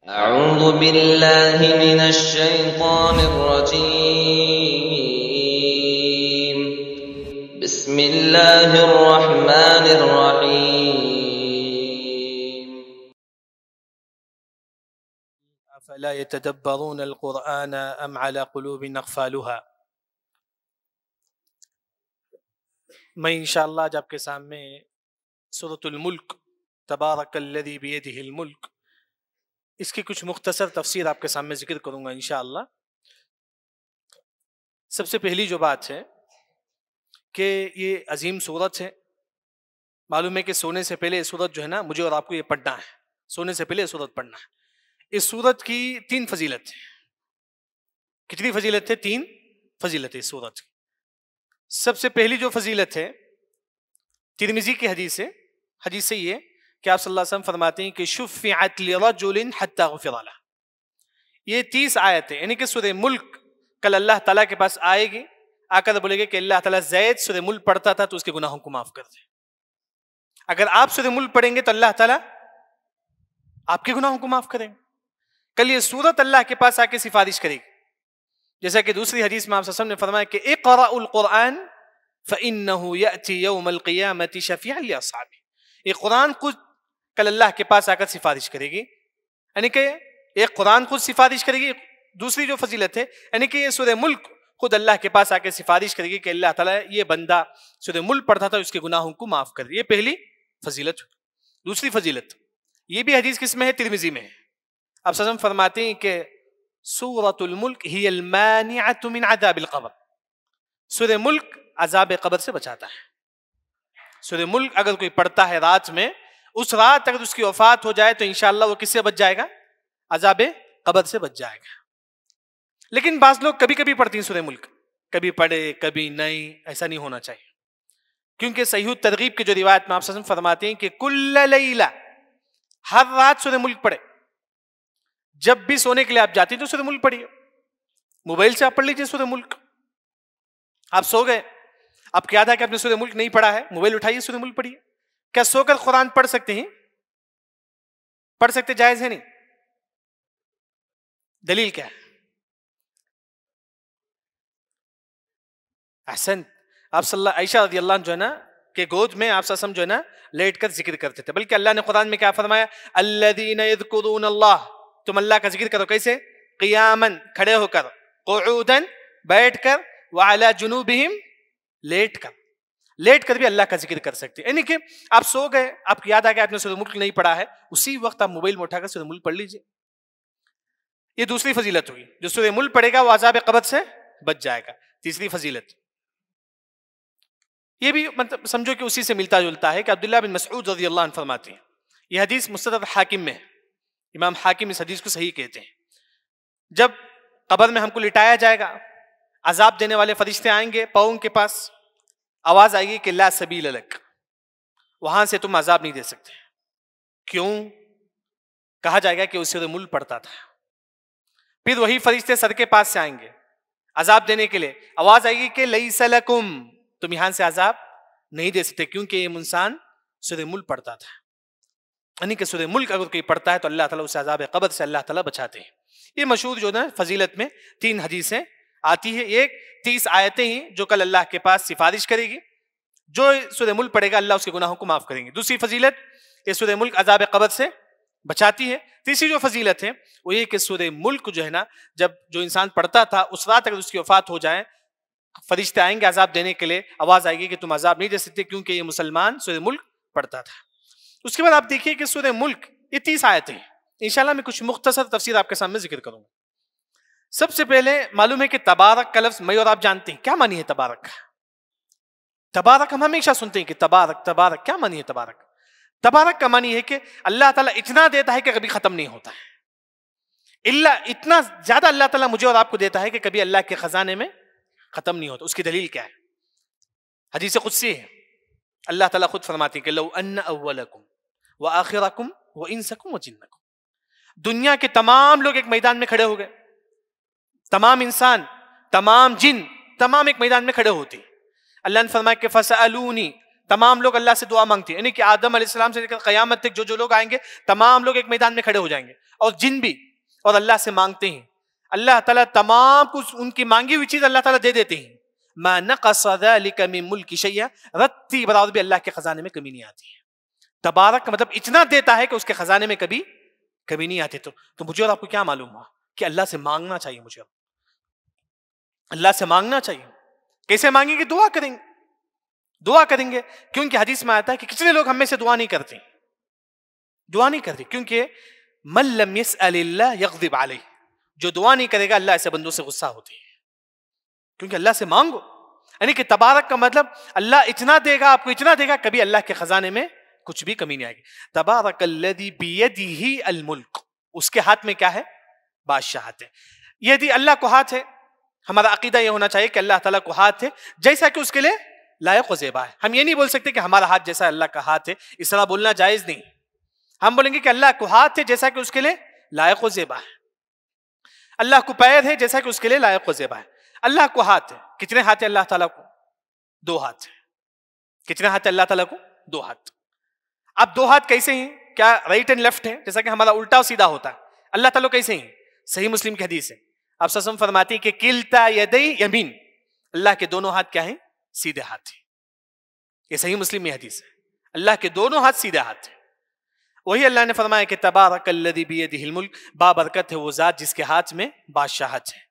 أعوذ بالله من الشيطان الرجيم. بسم الله الرحمن الرحيم. أفلا يتدبرون القرآن أم على قلوب أقفالها. میں انشاءاللہ آج آپ کے سامنے سورۃ الملک تبارک الذی بیدہ الملک اس کی کچھ مختصر تفسیر آپ کے سامنے ذکر کروں گا انشاءاللہ. سب سے پہلی جو بات ہے کہ یہ عظیم سورت ہے. معلوم ہے کہ سونے سے پہلے یہ سورت جو ہے نا مجھے اور آپ کو یہ پڑھنا ہے. سونے سے پہلے یہ سورت پڑھنا ہے. اس سورت کی 3 فضیلت ہے. کتنی فضیلت ہے؟ 3 فضیلت ہے اس سورت کی. سب سے پہلی جو فضیلت ہے ترمذی کی حدیث ہے. حدیث سے یہ کہ آپ صلی اللہ علیہ وسلم فرماتے ہیں کہ شفعت لرجل حتی غفر له. یہ 30 آیت ہے، یعنی کہ سورہ ملک کل اللہ تعالیٰ کے پاس آئے گی، آ کر بولے گے کہ اللہ تعالیٰ زید سورہ ملک پڑھتا تھا تو اس کے گناہوں کو معاف کر دے. اگر آپ سورہ ملک پڑھیں گے تو اللہ تعالیٰ آپ کے گناہوں کو معاف کریں گے. کل یہ سورت اللہ کے پاس آ کے سفارش کرے گی. جیسا کہ دوسری حدیث میں آپ صلی اللہ علیہ وسلم نے فرمایا کہ اقرأ القرآن فإنه يأتي يوم القيامة شفيعا لأصحابه. یہ قرآن خود کل اللہ کے پاس آ کر سفارش کرے گی. یعنی کہ ایک قرآن خود سفارش کرے گی. دوسری جو فضیلت ہے یعنی کہ یہ سورہ ملک خود اللہ کے پاس آ کے سفارش کرے گی کہ اللہ تعالیٰ یہ بندہ سورہ ملک پڑھتا تھا اس کے گناہوں کو معاف کر دے. یہ پہلی فضیلت. دوسری فضیلت یہ بھی حدیث کس میں ہے؟ ترمذی میں ہے. آپ صلی اللہ علیہ وسلم فرماتے ہیں کہ سورۃ الملک ہی المانعۃ من عذاب القبر. سورہ ملک عذاب قبر سے بچاتا ہے. سورہ ملک اگر کوئی پڑھتا ہے رات میں، اس رات اگر اس کی وفات ہو جائے تو انشاءاللہ وہ کس سے بچ جائے گا؟ عذاب قبر سے بچ جائے گا. لیکن بعض لوگ کبھی کبھی پڑھتی ہیں سورہ ملک، کبھی پڑھے کبھی نہیں. ایسا نہیں ہونا چاہیے، کیونکہ صحیح الترغیب کی جو روایت میں آپ صلی اللہ علیہ وسلم فرماتے ہیں کہ کل لیلہ، ہر رات سورہ ملک پڑھے. جب بھی سونے کے لیے آپ جاتے ہیں تو سورہ ملک پڑھیے. موبائل سے آپ پڑھ لیجیے سورہ ملک. آپ سو گئے، آپ کو یاد ہے کہ آپ نے سورہ ملک نہیں پڑھا ہے، موبائل اٹھائیے سورہ ملک پڑھیے. کیا سو کر قرآن پڑھ سکتے ہیں؟ پڑھ سکتے، جائز ہے نہیں؟ دلیل کیا ہے؟ احسن. آپ صلی اللہ عائشہ رضی اللہ عنہ جو ہے نا کہ گود میں آپ صلی اللہ علیہ وسلم جو ہے نا لیٹ کر ذکر کرتے تھے. بلکہ اللہ نے قرآن میں کیا فرمایا؟ الذین یذکرون اللہ. تم اللہ کا ذکر کرو کیسے؟ قیاما، کھڑے ہو کر، قعودا، بیٹھ کر، وعلی جنوبہم، لیٹ کر. لیٹ کر بھی اللہ کا ذکر کر سکتے. یعنی کہ آپ سو گئے، آپ کو یاد آ کہ آپ نے سورہ ملک نہیں پڑھا ہے، اسی وقت آپ موبائل میں اٹھا کر سورہ ملک پڑھ لیجیے. یہ دوسری فضیلت ہوئی. جو سورہ ملک پڑھے گا وہ عذاب قبر سے بچ جائے گا. تیسری فضیلت یہ بھی مطلب سمجھو کہ اسی سے ملتا جلتا ہے کہ عبداللہ بن مسعود رضی اللہ عنہ فرماتے ہیں، یہ حدیث مستدرک حاکم میں ہے، امام حاکم اس حدیث کو صحیح کہتے ہیں. جب قبر میں ہم کو لٹایا جائے گا، عذاب دینے والے فرشتے آئیں گے پاؤں کے پاس، آواز آئے گی کہ لا سبیل لک، وہاں سے تم عذاب نہیں دے سکتے. کیوں؟ کہا جائے گا کہ اسے سورہ ملک پڑھتا تھا. پھر وہی فرشتے سر کے پاس سے آئیں گے عذاب دینے کے لیے. آواز آئے گی کہ لیس لکم، تم یہاں سے عذاب نہیں دے سکتے کیونکہ یہ انسان سورہ ملک پڑھتا تھا. یعنی کہ سورہ ملک اگر کوئی پڑھتا ہے تو اللہ تعالیٰ اسے عذاب قبر سے اللہ تعالیٰ بچاتے ہیں. یہ مشہور جو نا فضیلت میں 3 حدیثیں آتی ہے. ایک 30 آیتیں ہیں جو کل اللہ کے پاس سفارش کرے گی. جو سورہ ملک پڑھے گا اللہ اس کے گناہوں کو معاف کریں گے. دوسری فضیلت یہ سورہ ملک عذاب قبر سے بچاتی ہے. تیسری جو فضیلت ہے وہ یہ کہ سورہ ملک جو ہے نا جب جو انسان پڑھتا تھا اس رات اگر اس کی وفات ہو جائے، فرشتے آئیں گے عذاب دینے کے لیے، آواز آئے گی کہ تم عذاب نہیں دے سکتے کیونکہ یہ مسلمان سورہ ملک پڑھتا تھا. اس کے بعد آپ دیکھیے کہ سورہ ملک یہ 30 آیتیں ہیں. انشاءاللہ میں کچھ مختصر تفسیر آپ کے سامنے ذکر کروں گا. سب سے پہلے معلوم ہے کہ تبارک کا لفظ میں اور آپ جانتے ہیں کیا معنی ہے تبارک. تبارک ہم ہمیشہ سنتے ہیں کہ تبارک تبارک، کیا معنی ہے تبارک؟ تبارک کا معنی ہے کہ اللہ تعالیٰ اتنا دیتا ہے کہ کبھی ختم نہیں ہوتا ہے. اتنا زیادہ اللہ تعالیٰ مجھے اور آپ کو دیتا ہے کہ کبھی اللہ کے خزانے میں ختم نہیں ہوتا. اس کی دلیل کیا ہے؟ حدیث قدسی ہے. اللہ تعالیٰ خود فرماتے ہیں کہ لو ان اولکم وآخرکم وانسکم وجنکم، دنیا کے تمام لوگ ایک میدان میں کھڑے ہو گئے، تمام انسان، تمام جن، تمام ایک میدان میں کھڑے ہوتے. اللہ نے فرمایا کہ فسألونی، تمام لوگ اللہ سے دعا مانگتے ہیں، یعنی کہ آدم علیہ السلام سے لے کر قیامت تک جو لوگ آئیں گے تمام لوگ ایک میدان میں کھڑے ہو جائیں گے، اور جن بھی اور اللہ سے مانگتے ہیں، اللہ تعالیٰ تمام کچھ ان کی مانگی ہوئی چیز اللہ تعالیٰ دے دیتے ہیں. ما نقص ذلك من ملک شیئا، رتی برابر بھی اللہ کے خزانے میں کمی نہیں آتی ہے. تبارک کا مطلب اتنا دیتا ہے کہ اس کے خزانے میں کبھی کمی نہیں آتی. تو مجھے اور آپ کو کیا معلوم ہوا کہ اللہ سے مانگنا چاہیے. مجھے اللہ سے مانگنا چاہیے. کیسے مانگیں گے؟ دعا کریں گے، دعا کریں گے. کیونکہ حدیث میں آتا ہے کہ کتنے لوگ ہم میں سے دعا نہیں کرتے، دعا نہیں کرتے، کیونکہ من لم يسأل اللہ یغضب علیہ، جو دعا نہیں کرے گا اللہ ایسے بندوں سے غصہ ہوتے ہیں. کیونکہ اللہ سے مانگو، یعنی کہ تبارک کا مطلب اللہ اتنا دے گا، آپ کو اتنا دے گا کبھی اللہ کے خزانے میں کچھ بھی کمی نہیں آئے گی. تبارک الذی بیدہ الملک، اس کے ہاتھ میں کیا ہے؟ بادشاہت ہے. یہ اللہ کو ہاتھ ہے. ہمارا عقیدہ یہ ہونا چاہیے کہ اللہ تعالیٰ کو ہاتھ ہے جیسا کہ اس کے لیے لائق و زیبا ہے. ہم یہ نہیں بول سکتے کہ ہمارا ہاتھ جیسا اللہ کا ہاتھ ہے، اس طرح بولنا جائز نہیں. ہم بولیں گے کہ اللہ کو ہاتھ ہے جیسا کہ اس کے لیے لائق و زیبا ہے. اللہ کو پیر ہے جیسا کہ اس کے لیے لائق و زیبا ہے. اللہ کو ہاتھ ہے. کتنے ہاتھ ہے اللہ تعالیٰ کو؟ 2 ہاتھ. کتنے ہاتھ ہے اللہ تعالیٰ کو؟ 2 ہاتھ. اب 2 ہاتھ کیسے ہیں؟ کیا رائٹ اینڈ لیفٹ ہے جیسا کہ ہمارا الٹا اور سیدھا ہوتا ہے؟ اللہ تعالیٰ کیسے ہیں؟ صحیح مسلم کی حدیث ہے، آپ صلی اللہ علیہ وسلم فرماتی ہے کہ کلتا یدی یمین، اللہ کے دونوں ہاتھ کیا ہیں؟ سیدھے ہاتھ ہیں. یہ صحیح مسلم میں حدیث ہے، اللہ کے دونوں ہاتھ سیدھے ہاتھ ہیں. وہی اللہ نے فرمایا کہ تبارک الذی بیدہ الملک، بابرکت ہے وہ ذات جس کے ہاتھ میں بادشاہت ہے.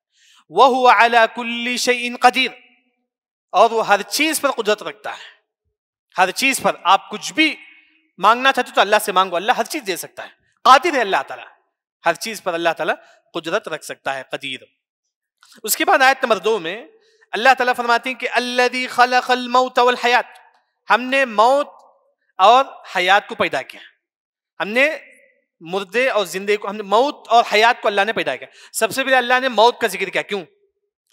وہو علی کل شیء قدیر، اور وہ ہر چیز پر قدرت رکھتا ہے. ہر چیز پر آپ کچھ بھی مانگنا چاہتے تو اللہ سے مانگو، اللہ ہر چیز دے سکتا ہے. قادر ہے اللہ تعالیٰ، ہر چیز پر اللہ تعالیٰ قدرت رکھ سکتا ہے، قدیر. اس کے بعد آیت نمبر 2 میں اللہ تعالیٰ فرماتے ہیں کہ الذی خلق الموت والحیات، ہم نے موت اور حیات کو پیدا کیا. ہم نے مردے اور زندے کو، ہم نے موت اور حیات کو اللہ نے پیدا کیا. سب سے پہلے اللہ نے موت کا ذکر کیا. کیوں؟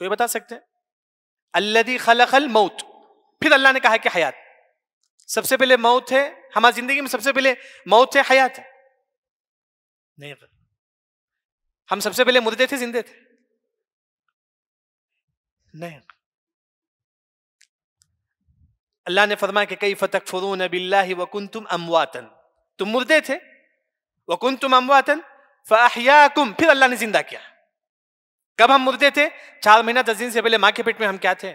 کوئی بتا سکتے ہیں؟ الذی خلق الموت، پھر اللہ نے کہا کہ حیات. سب سے پہلے موت ہے، ہماری زندگی میں سب سے پہلے موت ہے، حیات ہے؟ نہیں. ہم سب سے پہلے مردے تھے، زندے تھے؟ نہیں. اللہ نے فرمایا کہ کیف تکفرون باللہ وکنتم امواتا، تم مردے تھے، وکنتم امواتا فاحیاکم، پھر اللہ نے زندہ کیا. کب ہم مردے تھے؟ 4 مہینہ 10 دن سے پہلے ماں کے پیٹ میں ہم کیا تھے؟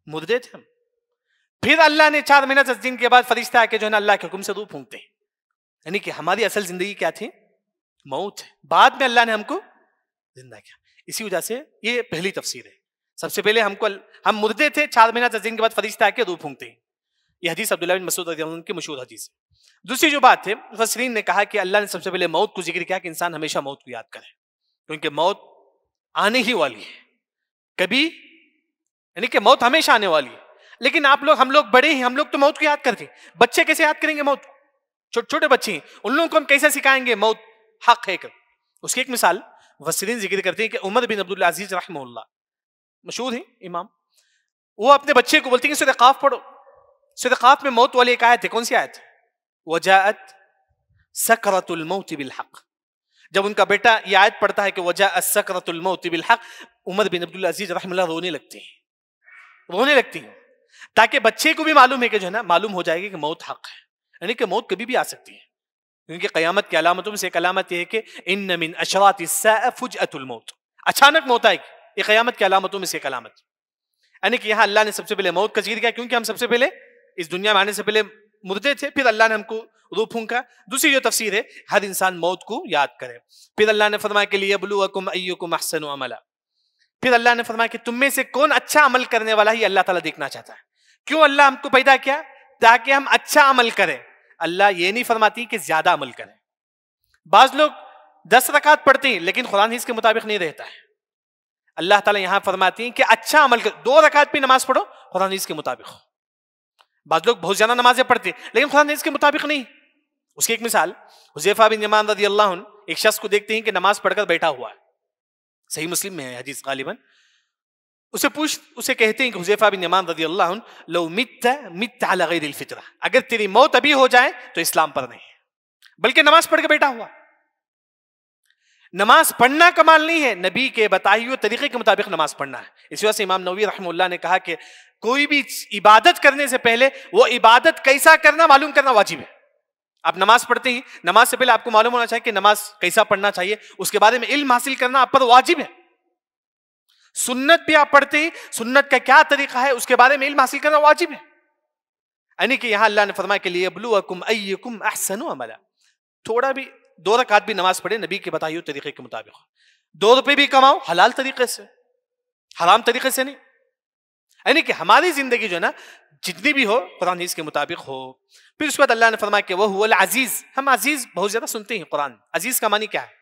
مردے تھے ہم. پھر اللہ نے 4 مہینہ 10 دن کے بعد فرشتہ آ کے جو ہے نا اللہ کے حکم سے روح پھونکتے ہیں. یعنی کہ ہماری اصل زندگی کیا تھی؟ موت ہے. بعد میں اللہ نے ہم کو زندہ کیا. اسی وجہ سے یہ پہلی تفسیر ہے. سب سے پہلے ہم مردے تھے، 4 مہینہ 10 دن کے بعد فرشتہ آ کے روح پھونکتے ہیں. یہ حدیث عبداللہ بن مسعود رضی اللہ عنہ کی مشہور حدیث ہے. دوسری جو بات ہے، مفسرین نے کہا کہ اللہ نے سب سے پہلے موت کو ذکر کیا کہ انسان ہمیشہ موت کو یاد کرے، کیونکہ موت آنے ہی والی ہے کبھی، یعنی کہ موت ہمیشہ آنے والی ہے. لیکن ہم لوگ بڑے ہیں، ہم لوگ تو موت کو یاد کرتے ہیں. بچے کیسے یاد کریں گے موت کو؟ چھوٹے بچے ہیں، ان لوگوں کو ہم کیسے سکھائیں گے موت حق ہے. اس کی ایک مثال مفسرین ذکر کرتے ہیں کہ عمر بن عبدالعزیز رحمہ اللہ، مشہور ہیں امام، وہ اپنے بچے کو بولتے ہیں کہ سورہ قاف پڑھو. سورہ قاف میں موت والی ایک آیت ہے. کون سی آیت؟ وجاءت سکرۃ الموت بالحق. جب ان کا بیٹا یہ آیت پڑھتا ہے کہ وجاءت سکرۃ الموت بالحق، عمر بن عبدالعزیز رحمہ اللہ رونے لگتے ہیں، تاکہ بچے کو بھی معلوم ہے کہ جو ہے نا معلوم ہو جائے گا کہ موت حق ہے، یعنی کہ موت کبھی بھی آ سکتی ہے. کیونکہ قیامت کی علامتوں میں سے ایک علامت یہ ہے کہ ان من اشراط الساعہ فجأۃ الموت، اچانک موت آئے گی. یہ قیامت کی علامتوں میں سے ایک علامت، یعنی کہ یہاں اللہ نے سب سے پہلے موت کا ذکر کیا کیونکہ ہم سب سے پہلے اس دنیا میں آنے سے پہلے مردے تھے، پھر اللہ نے ہم کو روح پھونکا. دوسری جو تفسیر ہے، ہر انسان موت کو یاد کرے. پھر اللہ نے فرمایا کہ لیبلوکم ایکم احسن عملا، پھر اللہ نے فرمایا کہ تم میں سے کون اچھا عمل کرنے والا ہی اللہ تعالیٰ دیکھنا چاہتا ہے. کیوں اللہ ہم کو پیدا کیا؟ تاکہ ہم اچھا عمل کریں. اللہ یہ نہیں فرماتی کہ زیادہ عمل کریں. بعض لوگ 10 رکعت پڑھتے ہیں لیکن قرآن حدیث کے مطابق نہیں رہتا ہے. اللہ تعالیٰ یہاں فرماتی ہیں کہ اچھا عمل کر، 2 رکعت پہ نماز پڑھو قرآن حدیث کے مطابق. بعض لوگ بہت زیادہ نمازیں پڑھتے ہیں لیکن قرآن حدیث کے مطابق نہیں. اس کی ایک مثال، حذیفہ بن یمان رضی اللہ عنہ ایک شخص کو دیکھتے ہیں کہ نماز پڑھ کر بیٹھا ہوا ہے، صحیح مسلم میں ہے حدیث غالباً. اسے کہتے ہیں کہ حذیفہ بن یمان رضی اللہ عنہ لو مت علی غیر الفطرہ، اگر تیری موت ابھی ہو جائے تو اسلام پر نہیں، بلکہ نماز پڑھ کے بیٹھا ہوا. نماز پڑھنا کمال نہیں ہے، نبی کے بتائے ہوئے طریقے کے مطابق نماز پڑھنا ہے. اس وجہ سے امام نووی رحمہ اللہ نے کہا کہ کوئی بھی عبادت کرنے سے پہلے وہ عبادت کیسا کرنا معلوم کرنا واجب ہے. آپ نماز پڑھتے ہیں، نماز سے پہلے آپ کو معلوم ہونا چاہیے کہ نماز کیسا پڑھنا چاہیے، اس کے بارے میں علم حاصل کرنا آپ پر واجب ہے. سنت بھی آپ پڑھتے ہیں، سنت کا کیا طریقہ ہے اس کے بارے میں علم حاصل کرنا واجب ہے. یعنی کہ یہاں اللہ نے فرمایا کہ لیبلوکم ایکم احسن عملا، تھوڑا بھی 2 رکعت بھی نماز پڑھے نبی کے بتائے ہوئے طریقے کے مطابق، 2 روپے بھی کماؤ حلال طریقے سے، حرام طریقے سے نہیں. یعنی کہ ہماری زندگی جو ہے نا جتنی بھی ہو قرآن حدیث کے مطابق ہو. پھر اس کے بعد اللہ نے فرمایا کہ وہ هو العزیز. ہم عزیز بہت زیادہ سنتے ہیں قرآن. عزیز کا معنی کیا ہے؟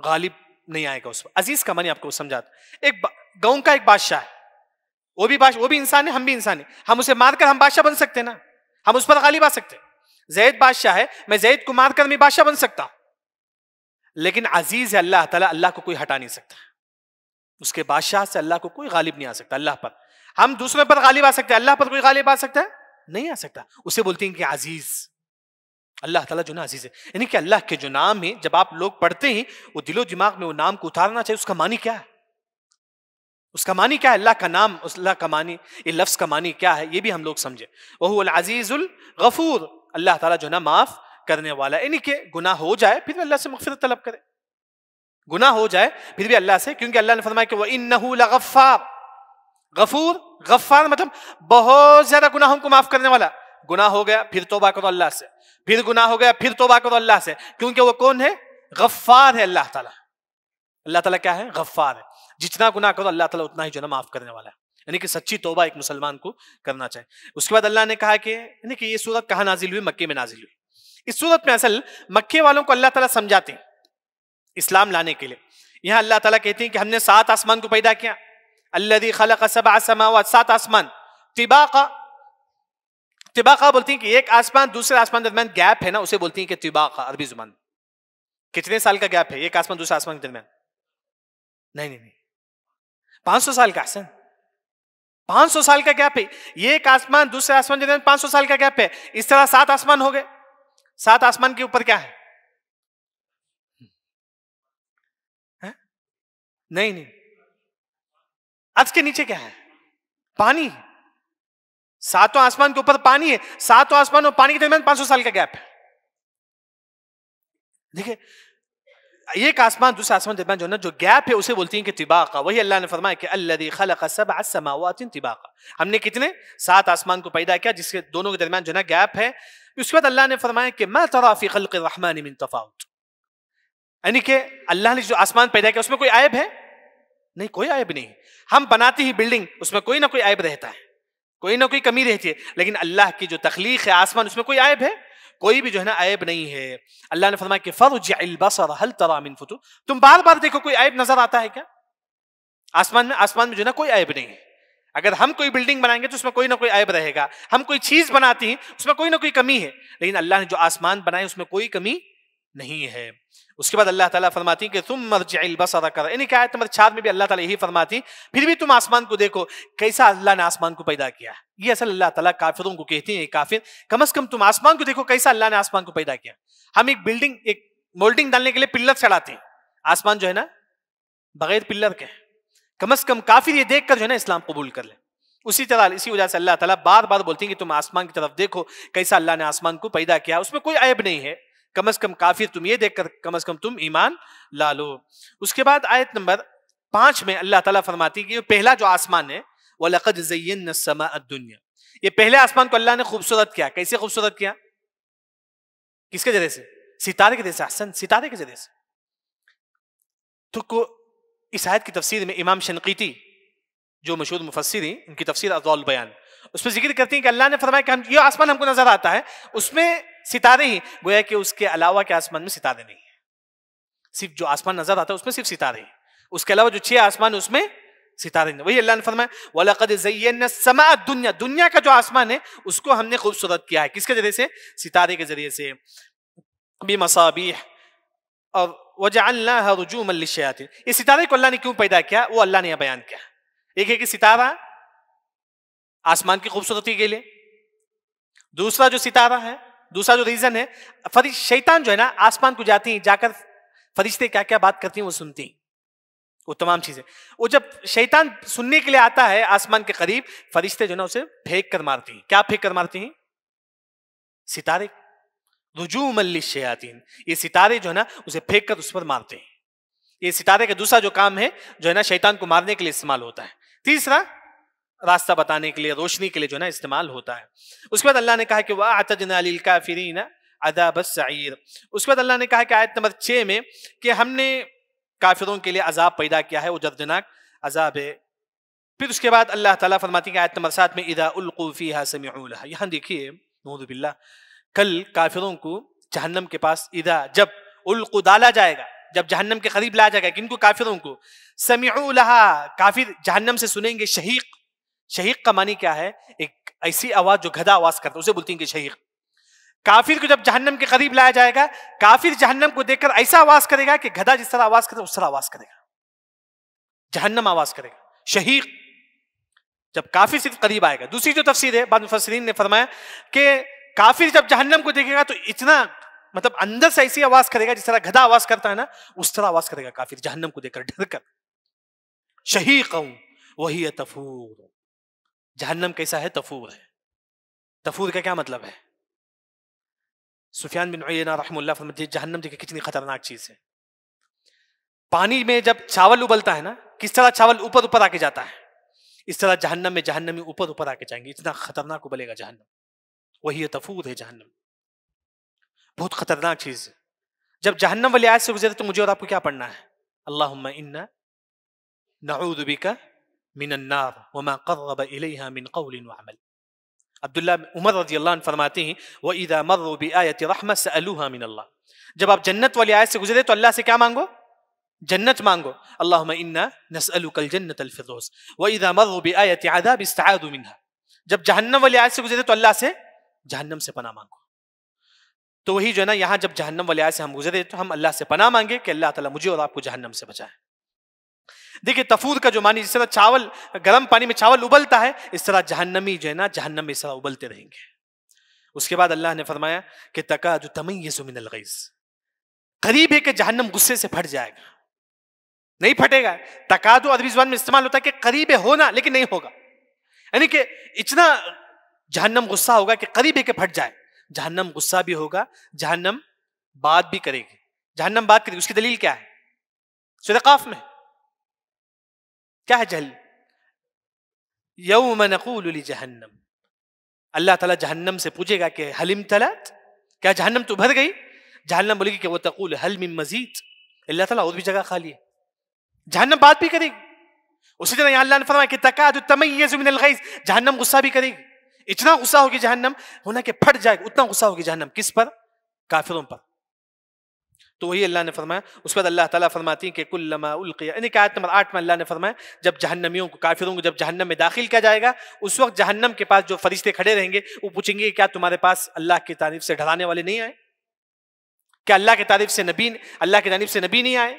غالب نہیں آئے گا اس پر. عزیز کا معنی آپ کو سمجھاتا. ایک گاؤں کا ایک بادشاہ ہے، وہ بھی انسان ہے، ہم بھی انسان ہیں. ہم اسے مار کر ہم بادشاہ بن سکتے ہیں نا، ہم اس پر غالب آ سکتے ہیں. زید بادشاہ ہے، میں زید کو مار کر میں بادشاہ بن سکتا ہوں. لیکن عزیز ہے اللہ تعالیٰ، اللہ کو کوئی ہٹا نہیں سکتا. اس کے بادشاہ سے اللہ کو کوئی غالب نہیں آ سکتا. اللہ پر ہم دوسرے پر غالب آ سکتے ہیں، اللہ پر کوئی غالب آ سکتا ہے نہیں آ سکتا. اسے بولتے ہیں کہ عزیز. اللہ تعالیٰ جو نا عزیز ہے. یعنی کہ اللہ کے جو نام ہیں جب آپ لوگ پڑھتے ہیں وہ دل و دماغ میں وہ نام کو اتارنا چاہیے. اس کا معنی کیا ہے؟ اس کا معنی کیا ہے؟ اللہ کا نام، اللہ کا معنی، یہ لفظ کا معنی کیا ہے یہ بھی ہم لوگ سمجھے. وہو العزیز الغفور. اللہ تعالیٰ جو نا معاف کرنے والا. یعنی کہ گناہ ہو جائے پھر بھی اللہ سے مغفرت طلب کرے. گناہ ہو جائے پھر بھی اللہ سے، کیونکہ اللہ نے فرمایا کہ وَإِنَّهُ لَغَفَّارٌ. غفور، غفار مطلب بہت زیادہ گناہوں کو معاف کرنے والا. گناہ ہو گیا پھر توبہ کرو اللہ سے، پھر گناہ ہو گیا پھر توبہ کرو اللہ سے، کیونکہ وہ کون ہے؟ غفار ہے اللہ تعالیٰ. اللہ تعالیٰ کیا ہے؟ غفار ہے. جتنا گناہ کرو اللہ تعالیٰ اتنا ہی جو ہے معاف کرنے والا ہے. یعنی کہ سچی توبہ ایک مسلمان کو کرنا چاہیے. اس کے بعد اللہ نے کہا کہ یعنی کہ یہ سورت کہاں نازل ہوئی؟ مکے میں نازل ہوئی. اس سورت میں اصل مکے والوں کو اللہ تعالیٰ سمجھاتے ہیں اسلام لانے کے لیے. یہاں اللہ تعالیٰ کہتے ہیں کہ ہم نے 7 آسمان کو پیدا کیا. الذی خلق 7 سماوات، 7 آسمان طباقا. طباقا بولتی ہیں کہ ایک آسمان دوسرے آسمان درمیان گیپ ہے نا، اسے بولتی ہیں کہ طباقا عربی زبان. کتنے سال کا گیپ ہے ایک آسمان دوسرے آسمان کے درمیان؟ نہیں 500 سال کا. احسن، 500 سال کا گیپ ہے. یہ ایک آسمان دوسرے آسمان کے درمیان 500 سال کا گیپ ہے. اس طرح 7 آسمان ہو گئے. 7 آسمان کے اوپر کیا ہے؟ نہیں عرش کے نیچے کیا ہے؟ پانی. 7 آسمان کے اوپر پانی ہے. 7 آسمان اور پانی کے درمیان 500 سال کا گیپ ہے. دیکھیں ایک آسمان دوسرے آسمان کے درمیان جو نا جو گیپ ہے اسے بولتی ہیں کہ طباقا. وہی اللہ نے فرمایا کہ الذی خلق 7 سماوات طباقا. ہم نے کتنے؟ 7 آسمان کو پیدا کیا جس کے دونوں کے درمیان جو نا گیپ ہے. اس کے بعد اللہ نے فرمایا کہ ما ترى فی خلق الرحمن من تفاوت. یعنی کہ اللہ نے جو آسمان پیدا کیا اس میں کوئی عیب ہے؟ نہیں، کوئی عیب نہیں. ہم بناتے ہی بلڈنگ، اس میں کوئی نہ کوئی عیب رہتا ہے، کوئی نہ کوئی کمی رہتی ہے. لیکن اللہ کی جو تخلیق ہے آسمان، اس میں کوئی عیب ہے؟ کوئی بھی جو ہے نا عیب نہیں ہے. اللہ نے فرمایا کہ فرجع البصر هل ترى من فطور. تم بار بار دیکھو کوئی عیب نظر آتا ہے کیا آسمان میں جو ہے نا کوئی عیب نہیں ہے. اگر ہم کوئی بلڈنگ بنائیں گے تو اس میں کوئی نہ کوئی عیب رہے گا. ہم کوئی چیز بناتے ہیں اس میں کوئی نہ کوئی کمی ہے. لیکن اللہ نے جو آسمان بنائے اس میں کوئی کمی نہیں ہے. اس کے بعد اللہ تعالیٰ فرماتی ہیں کہ ثم ارجع البصر کر. یعنی کہ آیت نمبر 4 میں بھی اللہ تعالیٰ یہی فرماتی پھر بھی تم آسمان کو دیکھو کیسا اللہ نے آسمان کو پیدا کیا. یہ اصل اللہ تعالیٰ کافروں کو کہتے ہیں کافر کم از کم تم آسمان کو دیکھو کیسا اللہ نے آسمان کو پیدا کیا. ہم ایک بلڈنگ، ایک مولڈنگ ڈالنے کے لیے پلر چڑھاتے ہیں، آسمان جو ہے نا بغیر پلر کے. کم از کم کافر یہ دیکھ کر جو ہے نا اسلام قبول کر لیں. اسی طرح اسی وجہ سے اللہ تعالیٰ بار بار بولتے ہیں کہ تم آسمان کی طرف دیکھو کیسا اللہ نے آسمان کو پیدا کیا، اس میں کوئی عیب نہیں ہے. کم از کم کافر تم یہ دیکھ کر کم از کم تم ایمان لا لو. اس کے بعد آیت نمبر 5 میں اللہ تعالیٰ فرماتی کہ یہ پہلا جو آسمان ہے وَلَقَدْ زَيَّنَّا السَّمَاءَ الدُّنْيَا. یہ پہلے آسمان کو اللہ نے خوبصورت کیا. کیسے خوبصورت کیا؟ کس کے ذریعے سے؟ ستارے کے ذریعے سے. احسن، ستارے کے ذریعے سے. تو اس آیت کی تفسیر میں امام شنقیطی جو مشہور مفسر ہیں، ان کی تفسیر اضواء البیان، اس پہ ذکر کرتے ہیں کہ اللہ نے فرمایا کہ یہ آسمان ہم کو نظر آتا ہے اس میں ستارے ہی، گویا کہ اس کے علاوہ کے آسمان میں ستارے نہیں ہیں. صرف جو آسمان نظر آتا ہے اس میں صرف ستارے ہیں، اس کے علاوہ جو 6 آسمان اس میں ستارے نہیں. وہی اللہ نے فرمایا وَلَقَدْ زَيَّنَّا السَّمَاءَ الدُّنْيَا. دنیا کا جو آسمان ہے اس کو ہم نے خوبصورت کیا ہے. کس کے ذریعے سے؟ ستارے کے ذریعے سے. بِمَصَابِيحَ اور وَجَعَلْنَاهَا رُجُومًا لِلشَّيَاطِينِ. یہ ستارے کو اللہ نے کیوں پیدا کیا وہ اللہ نے یہاں بیان کیا. ایک ہے کہ ستارہ آسمان کی خوبصورتی کے لیے، دوسرا جو ستارہ ہے، دوسرا جو ریزن ہے شیطان جو ہے نا آسمان کو جاتی ہیں، جا کر فرشتے کیا کیا بات کرتی ہیں وہ سنتی ہیں، وہ تمام چیزیں. وہ جب شیطان سننے کے لیے آتا ہے آسمان کے قریب، فرشتے جو نا اسے پھینک کر مارتی ہیں. کیا پھینک کر مارتی ہیں؟ ستارے. رجوما للشیاطین، یہ ستارے جو ہے نا اسے پھینک کر اس پر مارتے ہیں. یہ ستارے کا دوسرا جو کام ہے جو ہے نا شیطان کو مارنے کے لیے استعمال ہوتا ہے. تیسرا راستہ بتانے کے لیے، روشنی کے لیے جو ہے نا استعمال ہوتا ہے. اس کے بعد اللہ نے کہا کہ وَأَعْتَدْنَا لِلْكَافِرِينَ عَذَابَ السَّعِيرِ. اس کے بعد اللہ نے کہا کہ آیت نمبر 6 میں کہ ہم نے کافروں کے لیے عذاب پیدا کیا ہے، وہ دردناک عذاب ہے. پھر اس کے بعد اللہ تعالیٰ فرماتی ہے آیت نمبر 7 میں اذا القوا فیہا سمعوا لہا. یہاں دیکھیے نعوذ باللہ، کل کافروں کو جہنم کے پاس اذا جب القوا ڈالا جائے گا، جب جہنم کے قریب لایا جائے گا، کن کو؟ کافروں کو. سمعوا لہا، کافر جہنم سے سنیں گے شہیق. شہیق کا معنی کیا ہے؟ ایک ایسی آواز جو گدھا آواز کرتا ہے اسے بولتے ہیں کہ شہیق. کافر کو جب جہنم کے قریب لایا جائے گا، کافر جہنم کو دیکھ کر ایسا آواز کرے گا کہ گدھا جس طرح آواز کرے اس طرح آواز کرے گا. جہنم آواز کرے گا. شہیق جب کافر صرف قریب آئے گا. دوسری جو تفسیر ہے، بعض مفسرین نے فرمایا کہ کافر جب جہنم کو دیکھے گا تو اتنا مطلب اندر سے ایسی آواز کرے گا جس طرح گدھا آواز کرتا ہے نا، اس طرح آواز کرے گا کافر جہنم کو دیکھ کر ڈر کر. شہیقا وہی تفور. جہنم کیسا ہے؟ تفور ہے. تفور کا کیا مطلب ہے؟ سفیان بن عیینہ رحمہ اللہ فرماتے ہیں جہنم دیکھیں کتنی خطرناک چیز ہے. پانی میں جب چاول ابلتا ہے نا، کس طرح چاول اوپر اوپر آ کے جاتا ہے، اس طرح جہنم میں جہنمی اوپر اوپر آ کے جائیں گے. اتنا خطرناک ابلے گا جہنم. وہی تفور ہے جہنم. بہت خطرناک چیز ہے. جب جہنم والی آیت سے گزرے تو مجھے اور آپ کو کیا پڑھنا ہے؟ اللہم انا نعوذ بک من النار وما قرب الیہا من قول وعمل. عبداللہ عمر رضی اللہ عنہ فرماتے ہیں وَإِذَا مَرُّوا بِآيَةِ رَحْمَةٍ سَأَلُوهَا مِنَ اللَّهِ. جب آپ جنت والی آیت سے گزرے تو اللہ سے کیا مانگو؟ جنت مانگو. اللہم انا نسألک الجنت الفردوس. وَإِذَا مَرُّوا بِآيَةِ عَذَابٍ اسْتَعَاذُوا مِنْهَا. جب جہنم والی آیت سے گزرے تو اللہ سے جہنم سے پناہ مانگو. تو وہی جو ہے نا یہاں جب جہنم والی آیت سے ہم گزرے تو ہم اللہ سے پناہ مانگے کہ اللہ تعالیٰ مجھے اور آپ کو جہنم سے بچائے. دیکھیں تفور کا جو معنی، جس طرح چاول گرم پانی میں چاول ابلتا ہے، اس طرح جہنمی جو ہے نا جہنم میں اس طرح ابلتے رہیں گے. اس کے بعد اللہ نے فرمایا کہ تکاد تمیز من الغیظ. قریب ہے کہ جہنم غصے سے پھٹ جائے گا. نہیں پھٹے گا. تکاد عربی زبان میں استعمال ہوتا ہے کہ قریب ہے ہونا لیکن نہیں ہوگا. یعنی کہ اتنا جہنم غصہ ہوگا کہ قریب ہے کہ پھٹ جائے. جہنم غصہ بھی ہوگا، جہنم بات بھی کرے گی. جہنم بات کرے گی. اس کی دلیل کیا ہے؟ سورہ قاف میں کیا ہے؟ جہل. یوم نقول لجہنم. اللہ تعالیٰ جہنم سے پوچھے گا کہ حل امتلأت، کیا جہنم تو بھر گئی؟ جہنم بولے گی کہ وہ تقول حل من مزید. اللہ تعالیٰ اور بھی جگہ خالی ہے. جہنم بات بھی کرے گی. اسی طرح یہاں اللہ نے فرمایا کہ تکاد تمیز من الغیظ. جہنم غصہ بھی کرے گی. اتنا غصہ ہوگی جہنم ہونا کہ پھٹ جائے گا. اتنا غصہ ہوگی جہنم. کس پر؟ کافروں پر. تو وہی اللہ نے فرمایا. اس کے بعد اللہ تعالیٰ فرماتی ہیں کہ کلما القی، یعنی کہ آیت نمبر 8 میں اللہ نے فرمایا جب جہنمیوں کو، کافروں کو جب جہنم میں داخل کیا جائے گا، اس وقت جہنم کے پاس جو فرشتے کھڑے رہیں گے وہ پوچھیں گے کیا تمہارے پاس اللہ کی تعریف سے ڈرانے والے نہیں آئے؟ کیا اللہ کی تعریف سے نبی، اللہ کی جانب سے نبی نہیں آئے؟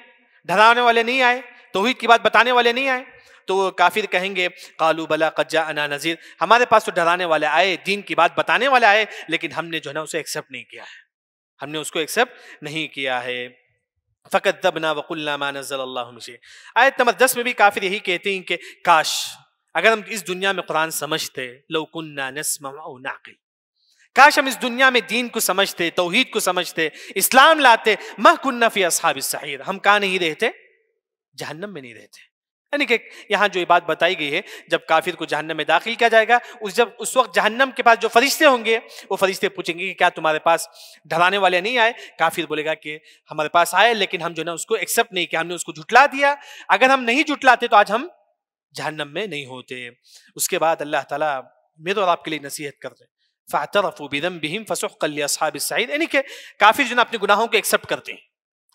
ڈرانے والے نہیں آئے؟ توحید کی بات بتانے والے نہیں آئے؟ تو وہ کافر کہیں گے قالوا بلا قد جاءنا نذیر، ہمارے پاس تو ڈرانے والے آئے، دین کی بات بتانے والے آئے، لیکن ہم نے جو ہے نا اسے ایکسیپٹ نہیں کیا ہے. ہم نے اس کو ایکسیپٹ نہیں کیا ہے. فَكَذَّبْنَا وَقُلْنَا مَا نَزَّلَ اللَّهُ مِن شَيْءٍ. آیت نمبر 10 میں بھی کافر یہی کہتے ہیں کہ کاش اگر ہم اس دنیا میں قرآن سمجھتے، لَوْ كُنَّا نَسْمَعُ أَوْ نَعْقِلُ، کاش ہم اس دنیا میں دین کو سمجھتے، توحید کو سمجھتے، اسلام لاتے، مَا كُنَّا فِي أَصْحَابِ السَّعِيرِ، ہم کہاں نہیں رہتے؟ جہنم میں نہیں رہتے. یعنی کہ یہاں جو یہ بات بتائی گئی ہے جب کافر کو جہنم میں داخل کیا جائے گا، اس وقت جہنم کے پاس جو فرشتے ہوں گے وہ فرشتے پوچھیں گے کہ کیا تمہارے پاس ڈرانے والے نہیں آئے؟ کافر بولے گا کہ ہمارے پاس آئے لیکن ہم جو ہے نا اس کو ایکسیپٹ نہیں کیا، ہم نے اس کو جھٹلا دیا. اگر ہم نہیں جھٹلاتے تو آج ہم جہنم میں نہیں ہوتے. اس کے بعد اللہ تعالیٰ میرے اور آپ کے لیے نصیحت کر رہے ہیں فَاعْتَرَفُوا بِذَنبِهِمْ فَسُحْقًا لِأَصْحَابِ السَّعِيرِ. یعنی کہ کافر جو ہے نا اپنے گناہوں کو ایکسیپٹ کرتے ہیں.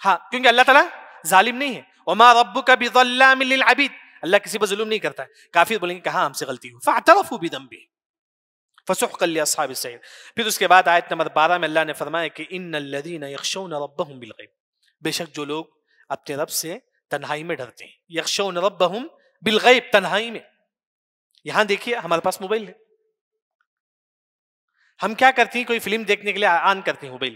ہاں، کیونکہ اللہ تعالیٰ ظالم نہیں ہے. وَمَا رَبُّكَ بِظَلَّامٍ لِلْعَبِيدِ، اللہ کسی پر ظلم نہیں کرتا ہے. کافر بولیں گے کہاں ہم سے غلطی ہو. فَاعْتَرَفُوا بِذَنبِهِمْ فَسُحْقًا لِأَصْحَابِ السَّعِيرِ. پھر اس کے بعد آیت نمبر 12 میں اللہ نے فرمایا کہ إِنَّ الَّذِينَ يَخْشَوْنَ رَبَّهُمْ بِالْغَيْبِ، بے شک جو لوگ اپنے رب سے تنہائی میں ڈرتے ہیں. يَخْشَوْنَ رَبَّهُمْ بِالْغَيْبِ، تنہائی میں. یہاں دیکھیے ہمارے پاس موبائل ہے، ہم کیا کرتے ہیں؟ کوئی فلم دیکھنے کے لیے آن کرتے ہیں موبائل.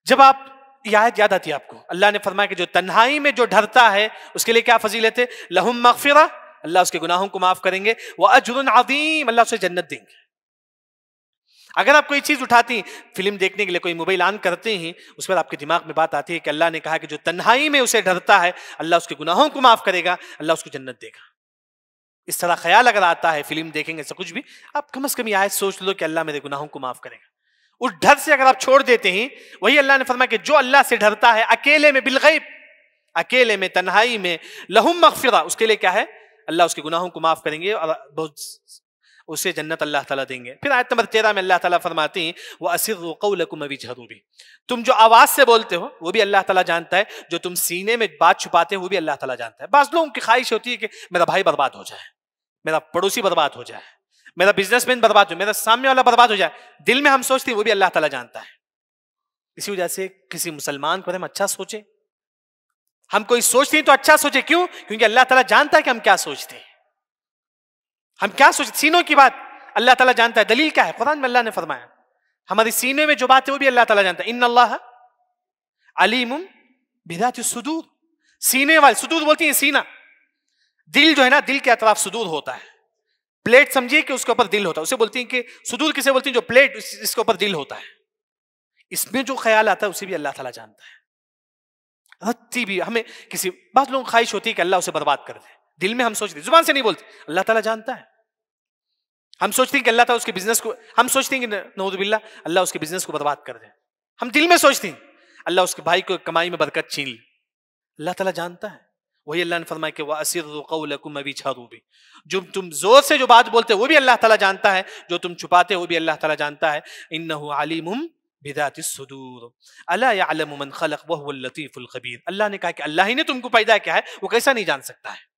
جب آپ یہ آیت یاد آتی ہے آپ کو؟ اللہ نے فرمایا کہ جو تنہائی میں جو ڈرتا ہے اس کے لیے کیا فضیلت ہے؟ لہم مغفرہ، اللہ اس کے گناہوں کو معاف کریں گے، واجر عظیم، اللہ اسے جنت دیں گے۔ اگر آپ کوئی چیز اٹھاتی ہیں، فلم دیکھنے کے لیے کوئی موبائل آن کرتے ہیں، اس پر آپ کے دماغ میں بات آتی ہے کہ اللہ نے کہا کہ جو تنہائی میں اسے ڈرتا ہے اللہ اس کے گناہوں کو معاف کرے گا، اللہ اس کو جنت دے گا۔ اس طرح خیال اگر آتا ہے فلم دیکھیں گے، ایسا کچھ بھی، آپ کم از کم یہ آیت سوچ لو کہ اللہ میرے گناہوں کو معاف کرے گا۔ اس ڈر سے اگر آپ چھوڑ دیتے ہیں، وہی اللہ نے فرمایا کہ جو اللہ سے ڈرتا ہے اکیلے میں، بالغیب، اکیلے میں، تنہائی میں، لہم مغفرہ، اس کے لیے کیا ہے؟ اللہ اس کے گناہوں کو معاف کریں گے اور بہت اسے جنت اللہ تعالیٰ دیں گے۔ پھر آیت نمبر 13 میں اللہ تعالیٰ فرماتے ہیں وَأَسِرُّوا قَوْلَكُمْ أَوِ اجْهَرُوا بِهِ، تم جو آواز سے بولتے ہو وہ بھی اللہ تعالیٰ جانتا ہے، جو تم سینے میں بات چھپاتے ہو وہ بھی اللہ تعالیٰ جانتا ہے۔ بعض لوگوں کی خواہش ہوتی ہے کہ میرا بھائی برباد ہو جائے، میرا پڑوسی برباد ہو جائے، میرا بزنس مین برباد ہو جائے، میرا سامنے والا برباد ہو جائے، دل میں ہم سوچتے ہیں وہ بھی اللہ تعالیٰ جانتا ہے۔ اسی وجہ سے کسی مسلمان کو ہم اچھا سوچیں، ہم کوئی سوچتے ہیں تو اچھا سوچیں، کیوں؟ کیونکہ اللہ تعالیٰ جانتا ہے کہ ہم کیا سوچتے ہیں، ہم کیا سوچتے، سینوں کی بات اللہ تعالیٰ جانتا ہے۔ دلیل کیا ہے؟ قرآن میں اللہ نے فرمایا ہماری سینے میں جو بات ہے وہ بھی اللہ تعالیٰ جانتا ہے، ان اللہ علیم بذات الصدور، سینے والے، صدور بولتی ہیں سینہ، دل جو ہے نا، دل کے اطراف صدور ہوتا ہے، پلیٹ سمجھیے کہ اس کے اوپر دل ہوتا ہے، اسے بولتی ہیں کہ صدور کسے بولتی ہیں؟ جو پلیٹ اس کے اوپر دل ہوتا ہے، اس میں جو خیال آتا ہے اسے بھی اللہ تعالیٰ جانتا ہے۔ رتی بھی ہمیں کسی بعض لوگوں کو خواہش ہوتی ہے کہ اللہ اسے برباد کر دے، دل میں ہم سوچتے، زبان سے نہیں بولتے، اللہ تعالیٰ جانتا ہے۔ ہم سوچتے ہیں کہ اللہ تعالیٰ اس کے بزنس کو، ہم سوچتے ہیں کہ نعوذ باللہ اللہ اس کے بزنس کو برباد کر دے، ہم دل میں سوچتے ہیں اللہ اس کے بھائی کو کمائی میں برکت چھین لے، اللہ تعالیٰ جانتا ہے۔ وہی اللہ نے فرمایا کہ وَأَسِرُّوا قَوْلَكُمْ أَوِ اجْهَرُوا بِهِ، جو تم زور سے جو بات بولتے ہو وہ بھی اللہ تعالیٰ جانتا ہے، جو تم چھپاتے ہو وہ بھی اللہ تعالیٰ جانتا ہے۔ إِنَّهُ عَلِيمٌ بِذَاتِ الصُّدُورِ أَلَا يَعْلَمُ مَنْ خَلَقَ وَهُوَ اللَّطِيفُ الْخَبِيرُ، اللہ نے کہا کہ اللہ ہی نے تم کو پیدا کیا ہے، وہ کیسا نہیں جان سکتا ہے؟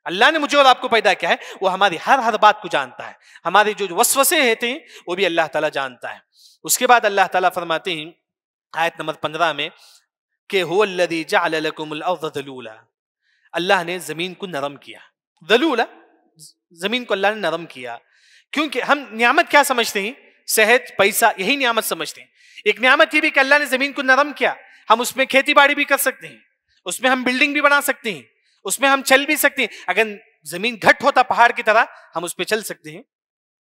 اللہ نے مجھے اور آپ کو پیدا کیا ہے، وہ ہماری ہر بات کو جانتا ہے، ہمارے جو وسوسے ہوتے ہیں وہ بھی اللہ تعالیٰ جانتا ہے۔ اس کے بعد اللہ تعالیٰ فرماتے ہیں آیت نمبر 15 میں کہ هُوَ الَّذِي جَعَلَ لَكُمُ الْأَرْضَ ذَلُولًا، اللہ نے زمین کو نرم کیا، ذلولا، زمین کو اللہ نے نرم کیا، کیونکہ ہم نعمت کیا سمجھتے ہیں؟ صحت، پیسہ، یہی نعمت سمجھتے ہیں۔ ایک نعمت یہ بھی کہ اللہ نے زمین کو نرم کیا، ہم اس میں کھیتی باڑی بھی کر سکتے ہیں، اس میں ہم بلڈنگ بھی بنا سکتے ہیں، اس میں ہم چل بھی سکتے ہیں۔ اگر زمین گھٹ ہوتا پہاڑ کی طرح ہم اس پہ چل سکتے ہیں،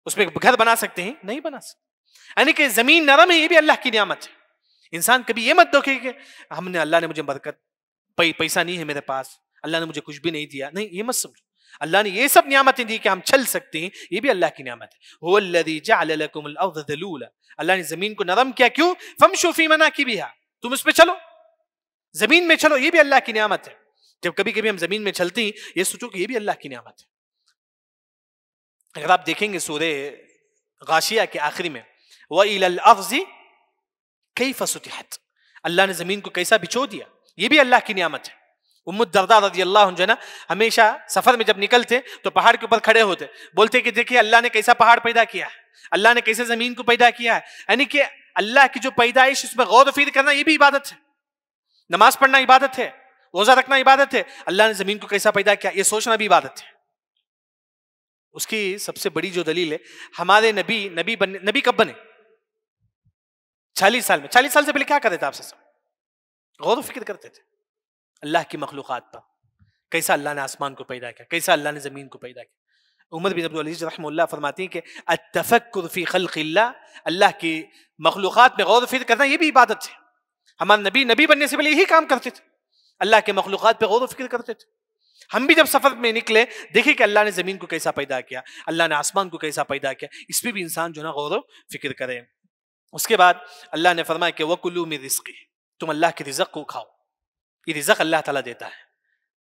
اس میں گھر بنا سکتے ہیں؟ نہیں بنا سکتے۔ یعنی کہ زمین نرم ہے، یہ بھی اللہ کی نعمت ہے۔ انسان کبھی یہ مت دیکھے کہ اللہ نے مجھے برکت، پیسہ نہیں ہے میرے پاس، اللہ نے مجھے کچھ بھی نہیں دیا، نہیں، یہ مت سمجھو۔ اللہ نے یہ سب نعمتیں دی کہ ہم چل سکتے ہیں، یہ بھی اللہ کی نعمت ہے۔ هُوَ الَّذِي جَعَلَ لَكُمُ الْأَرْضَ ذَلُولًا، اللہ نے زمین کو نرم کیا، کیوں؟ فَامْشُوا فِي مَنَاكِبِهَا، تم اس پہ چلو، زمین میں چلو، یہ بھی اللہ کی نعمت ہے۔ جب کبھی کبھی ہم زمین میں چلتے ہیں یہ سوچو کہ یہ بھی اللہ کی نعمت ہے۔ اگر آپ دیکھیں گے سورہ غاشیہ کے آخری میں وَإِلَى الْأَرْضِ كَيْفَ سُطِحَتْ، اللہ نے زمین کو کیسا بچھو دیا، یہ بھی اللہ کی نعمت ہے۔ ام الدرداء رضی اللہ عنہ جو ہے نا، ہمیشہ سفر میں جب نکلتے تو پہاڑ کے اوپر کھڑے ہوتے، بولتے کہ دیکھیے اللہ نے کیسا پہاڑ پیدا کیا ہے، اللہ نے کیسے زمین کو پیدا کیا ہے۔ یعنی کہ اللہ کی جو پیدائش، اس میں غور و فکر کرنا یہ بھی عبادت ہے، نماز پڑھنا عبادت ہے، روزہ رکھنا عبادت ہے، اللہ نے زمین کو کیسا پیدا کیا یہ سوچنا بھی عبادت ہے۔ اس کی سب سے بڑی جو دلیل ہے، ہمارے نبی کب بنے؟ 40 سال میں۔ 40 سال سے پہلے کیا کرتے تھے آپ سے؟ غور و فکر کرتے تھے اللہ کی مخلوقات پر، کیسا اللہ نے آسمان کو پیدا کیا، کیسا اللہ نے زمین کو پیدا کیا۔ عمر بن عبدالعزیز رحمہ اللہ فرماتی ہیں کہ التفکر فی خلق اللہ کی مخلوقات میں غور و فکر کرنا یہ بھی عبادت ہے۔ ہمارے نبی بننے سے پہلے یہی کام کرتے تھے، اللہ کے مخلوقات پہ غور و فکر کرتے تھے۔ ہم بھی جب سفر میں نکلے دیکھیں کہ اللہ نے زمین کو کیسا پیدا کیا، اللہ نے آسمان کو کیسا پیدا کیا، اس پہ بھی انسان جو ہے نا غور و فکر کرے۔ اس کے بعد اللہ نے فرمایا کہ وَكُلُوا مِن رِزْقِهِ، تم اللہ کے رزق کو کھاؤ، یہ رزق اللہ تعالیٰ دیتا ہے۔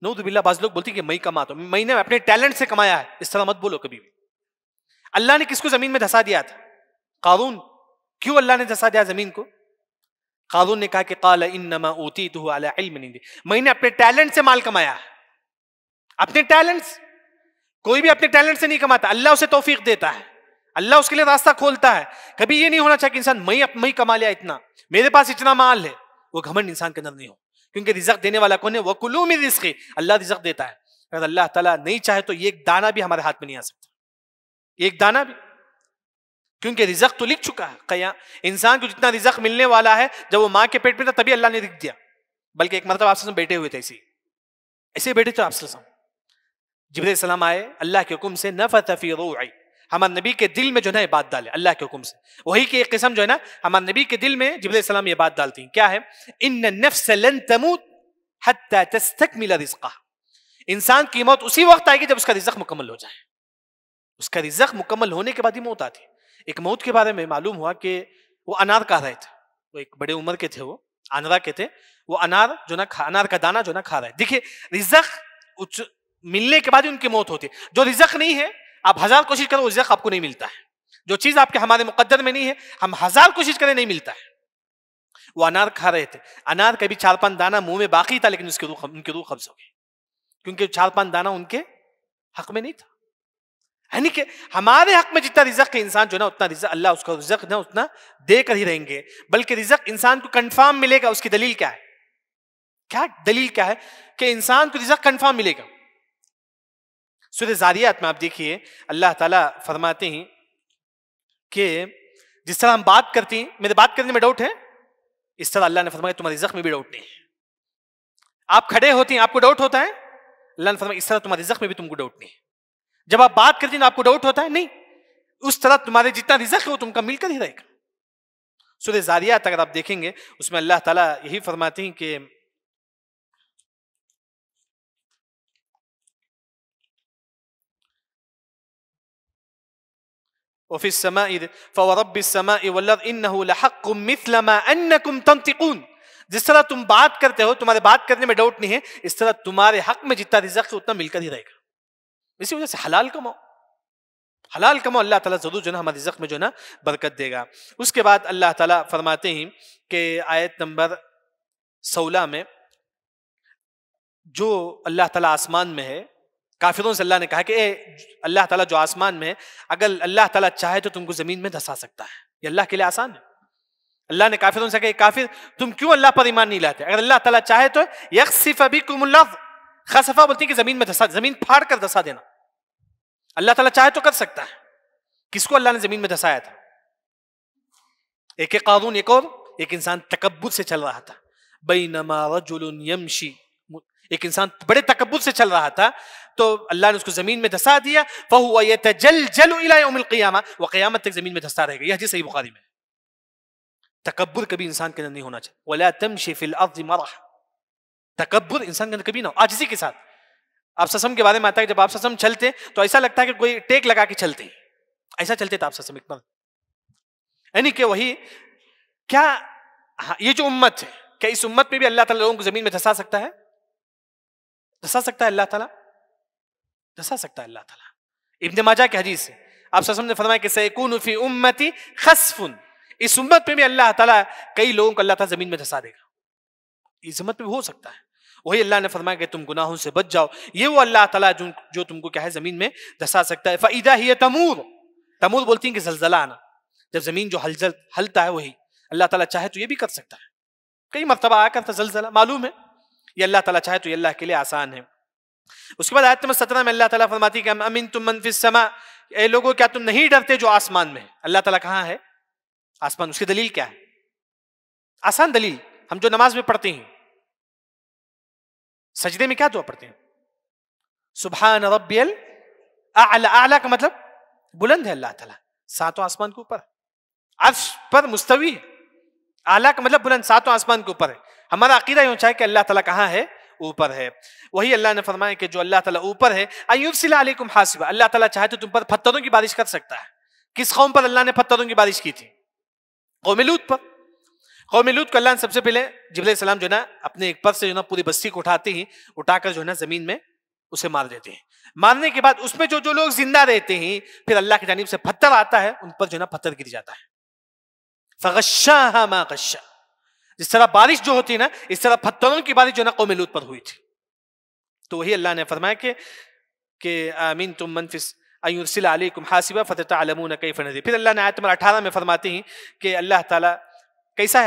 نعوذ باللہ، بعض لوگ بولتے ہیں کہ میں کماتا ہوں، میں نے اپنے ٹیلنٹ سے کمایا ہے، اس طرح مت بولو کبھی بھی۔ اللہ نے کس کو زمین میں دھسا دیا تھا؟ قارون۔ کیوں اللہ نے دھسا دیا زمین کو؟ قارون نے کہا کہ قال انما اوتیتہ علی علم عندی، میں نے اپنے ٹیلنٹ سے مال کمایا ہے۔ اپنے ٹیلنٹ، کوئی بھی اپنے ٹیلنٹ سے نہیں کماتا، اللہ اسے توفیق دیتا ہے، اللہ اس کے لیے راستہ کھولتا ہے۔ کبھی یہ نہیں ہونا چاہیے کہ انسان میں کما لیا اتنا، میرے پاس اتنا مال ہے، وہ گھمنڈ انسان کے اندر نہیں ہو، کیونکہ رزق دینے والا کون ہے؟ وَكُلُوا مِن رِزْقِهِ، اللہ رزق دیتا ہے۔ اگر اللہ تعالیٰ نہیں چاہے تو ایک دانہ بھی ہمارے ہاتھ میں نہیں آ سکتا، ایک دانہ بھی۔ کیونکہ رزق تو لکھ چکا ہے. انسان کو جتنا رزق ملنے والا ہے جب وہ ماں کے پیٹ میں تھا تبھی اللہ نے لکھ دیا. بلکہ ایک مرتبہ آپ بیٹھے ہوئے تھے ایسے بیٹھے تھے آپ جبرائیل السلام آئے اللہ کے حکم سے نفث فی روعی, ہمارے نبی کے دل میں جو ہے نا یہ بات ڈالے اللہ کے حکم سے. وہی کی ایک قسم جو ہے نا ہمارے نبی کے دل میں جبرائیل السلام یہ بات ڈالتی ہیں. کیا ہے؟ ان النفس لن تموت حتی تستکمل رزقہ. انسان کی موت اسی وقت آئے گی جب اس کا رزق مکمل ہو جائے. اس کا رزق مکمل ہونے کے بعد ہی موت آتی ہے. ایک موت کے بارے میں معلوم ہوا کہ وہ انار کھا رہے تھے, وہ ایک بڑے عمر کے تھے, وہ آنرا کے تھے, وہ انار جو نا انار کا دانہ جو نا کھا رہے. دیکھیے رزق ملنے کے بعد ہی ان کی موت ہوتی ہے. جو رزق نہیں ہے آپ ہزار کوشش کرو وہ رزق آپ کو نہیں ملتا ہے. جو چیز آپ کے ہمارے مقدر میں نہیں ہے ہم ہزار کوشش کریں نہیں ملتا ہے. وہ انار کھا رہے تھے, انار کا بھی 4-5 دانہ منہ میں باقی تھا, لیکن ان کی روح قبض ہو گئی کیونکہ 4-5 دانہ ان کے حق میں نہیں تھا. یعنی کہ ہمارے حق میں جتنا رزق ہے انسان جو نا اتنا رزق اللہ اس کو رزق نہ اتنا دے کر ہی رہیں گے. بلکہ رزق انسان کو کنفرم ملے گا. اس کی دلیل کیا ہے؟ کیا دلیل کیا ہے کہ انسان کو رزق کنفرم ملے گا؟ سورہ زاریات میں آپ دیکھیے اللہ تعالیٰ فرماتے ہیں کہ جس طرح ہم بات کرتے ہیں, میرے بات کرنے میں ڈاؤٹ ہے, اس طرح اللہ نے فرمایا تمہارے رزق میں بھی ڈاؤٹ نہیں ہے. آپ کھڑے ہوتے ہیں آپ کو ڈاؤٹ ہوتا ہے, اللہ نے فرمایا اس طرح تمہارے رزق میں بھی تم کو ڈاؤٹ نہیں ہے. جب آپ بات کرتے ہیں آپ کو ڈاؤٹ ہوتا ہے, نہیں, اس طرح تمہارے جتنا رزق ہے وہ تم کا مل کر ہی رہے گا. سورہ زاریات اگر آپ دیکھیں گے اس میں اللہ تعالیٰ یہی فرماتے ہیں کہ وفي السماء فورب السماء والارض انه لحق مثل ما انكم تنطقون. جس طرح تم بات کرتے ہو تمہارے بات کرنے میں ڈاؤٹ نہیں ہے, اس طرح تمہارے حق میں جتنا رزق ہے اتنا مل کر ہی رہے گا. اسی وجہ سے حلال کماؤ, حلال کماؤ, اللہ تعالیٰ ضرور جو ہے نا ہمارے رزق میں جو ہے نا برکت دے گا. اس کے بعد اللہ تعالیٰ فرماتے ہیں کہ آیت نمبر 16 میں جو اللہ تعالیٰ آسمان میں ہے, کافروں سے اللہ نے کہا کہ اے اللہ تعالیٰ جو آسمان میں ہے اگر اللہ تعالیٰ چاہے تو تم کو زمین میں دھسا سکتا ہے. یہ اللہ کے لیے آسان ہے. اللہ نے کافروں سے کہا کافر تم کیوں اللہ پر ایمان نہیں لاتے؟ اگر اللہ تعالیٰ چاہے تو یخسف بکم الارض, خسفہ بولتی ہے کہ زمین میں دھسا, زمین پھاڑ کر دھسا دینا. اللہ تعالیٰ چاہے تو کر سکتا ہے. کس کو اللہ نے زمین میں دھسایا تھا؟ ایک قارون, ایک انسان تکبر سے چل رہا تھا. بینما رجل یمشی, ایک انسان بڑے تکبر سے چل رہا تھا تو اللہ نے اس کو زمین میں دھسا دیا. فہو یتجلجل الی یوم القیامہ, وہ قیامت تک زمین میں دھستا رہے گا. یہ حدیث صحیح بخاری میں. تکبر کبھی انسان کے اندر نہیں ہونا چاہیے. ولا تمشی فی الارض مرحا, تکبر انسان کے اندر کبھی نہ ہو. عاجزی کے ساتھ. آپ سسم کے بارے میں آتا ہے کہ جب آپ سسم چلتے تو ایسا لگتا ہے کہ کوئی ٹیک لگا کے چلتے ہیں, ایسا چلتے تھے آپ سسم ایک بار. یعنی کہ وہی کیا یہ جو امت ہے, کیا اس امت میں بھی اللہ تعالیٰ لوگوں کو زمین میں دھسا سکتا ہے؟ دھسا سکتا ہے اللہ تعالیٰ, دھسا سکتا ہے اللہ تعالیٰ. ابن ماجہ کی حدیث ہے آپ صلی اللہ علیہ وسلم نے فرمایا کہ سیکون فی امتی خسف, اس امت میں بھی اللہ تعالیٰ کئی لوگوں کو اللہ تعالیٰ زمین میں دھسا دے گا. اس امت میں بھی ہو سکتا ہے. وہی اللہ نے فرمایا کہ تم گناہوں سے بچ جاؤ, یہ وہ اللہ تعالیٰ جو تم کو کیا ہے زمین میں دھسا سکتا ہے. فَإِذَا هِيَ تَمُورُ, تمور بولتی ہیں کہ زلزلہ آنا, جب زمین جو ہلتا ہے وہی اللہ تعالیٰ چاہے تو یہ بھی کر سکتا ہے. کئی مرتبہ آیا کرتا زلزلہ, معلوم ہے یہ اللہ تعالیٰ چاہے تو یہ اللہ کے لیے آسان ہے. اس کے بعد آیت نمبر 17 میں اللہ تعالیٰ فرماتی ہے کہ امنتم من فی السماء, اے لوگوں کیا تم نہیں ڈرتے جو آسمان میں ہے؟ اللہ تعالیٰ کہاں ہے؟ آسمان. اس کی دلیل کیا ہے؟ آسان دلیل, ہم جو نماز میں پڑھتے ہیں سجدے میں کیا دعا پڑھتے ہیں؟ سبحان ربی الاعلی, اعلی کا مطلب بلند ہے اللہ تعالیٰ, ساتوں آسمان کے اوپر, عرش پر مستوی ہے. اعلیٰ کا مطلب بلند, ساتوں آسمان کے اوپر ہے. ہمارا عقیدہ یہ ہونا چاہیے کہ اللہ تعالیٰ کہاں ہے؟ اوپر ہے. وہی اللہ نے فرمایا کہ جو اللہ تعالیٰ اوپر ہے ایرسل علیکم حاصبا, اللہ تعالیٰ چاہے تو تم پر پتھروں کی بارش کر سکتا ہے. کس قوم پر اللہ نے پتھروں کی بارش کی تھی؟ قوم لوط پر. قوم لوط کو اللہ نے سب سے پہلے جبرائیل السلام جو ہے نا اپنے ایک پر سے جو ہے نا پوری بستی کو اٹھاتے ہی اٹھا کر جو ہے نا زمین میں اسے مار دیتے ہیں. مارنے کے بعد اس میں جو لوگ زندہ رہتے ہیں پھر اللہ کی جانب سے پتھر آتا ہے, ان پر جو ہے نا پتھر گر جاتا ہے. فغشاها ما غشا, جس طرح بارش جو ہوتی ہے نا اس طرح پتھروں کی بارش جو ہے نا قوم لوط پر ہوئی تھی. تو وہی اللہ نے فرمایا کہ آمنتم من فی ان یرسل علیکم حاصبا فتعلمون کیف نذیر. پھر اللہ نے آیت نمبر 18 میں فرماتے ہیں کہ اللہ تعالیٰ کیسا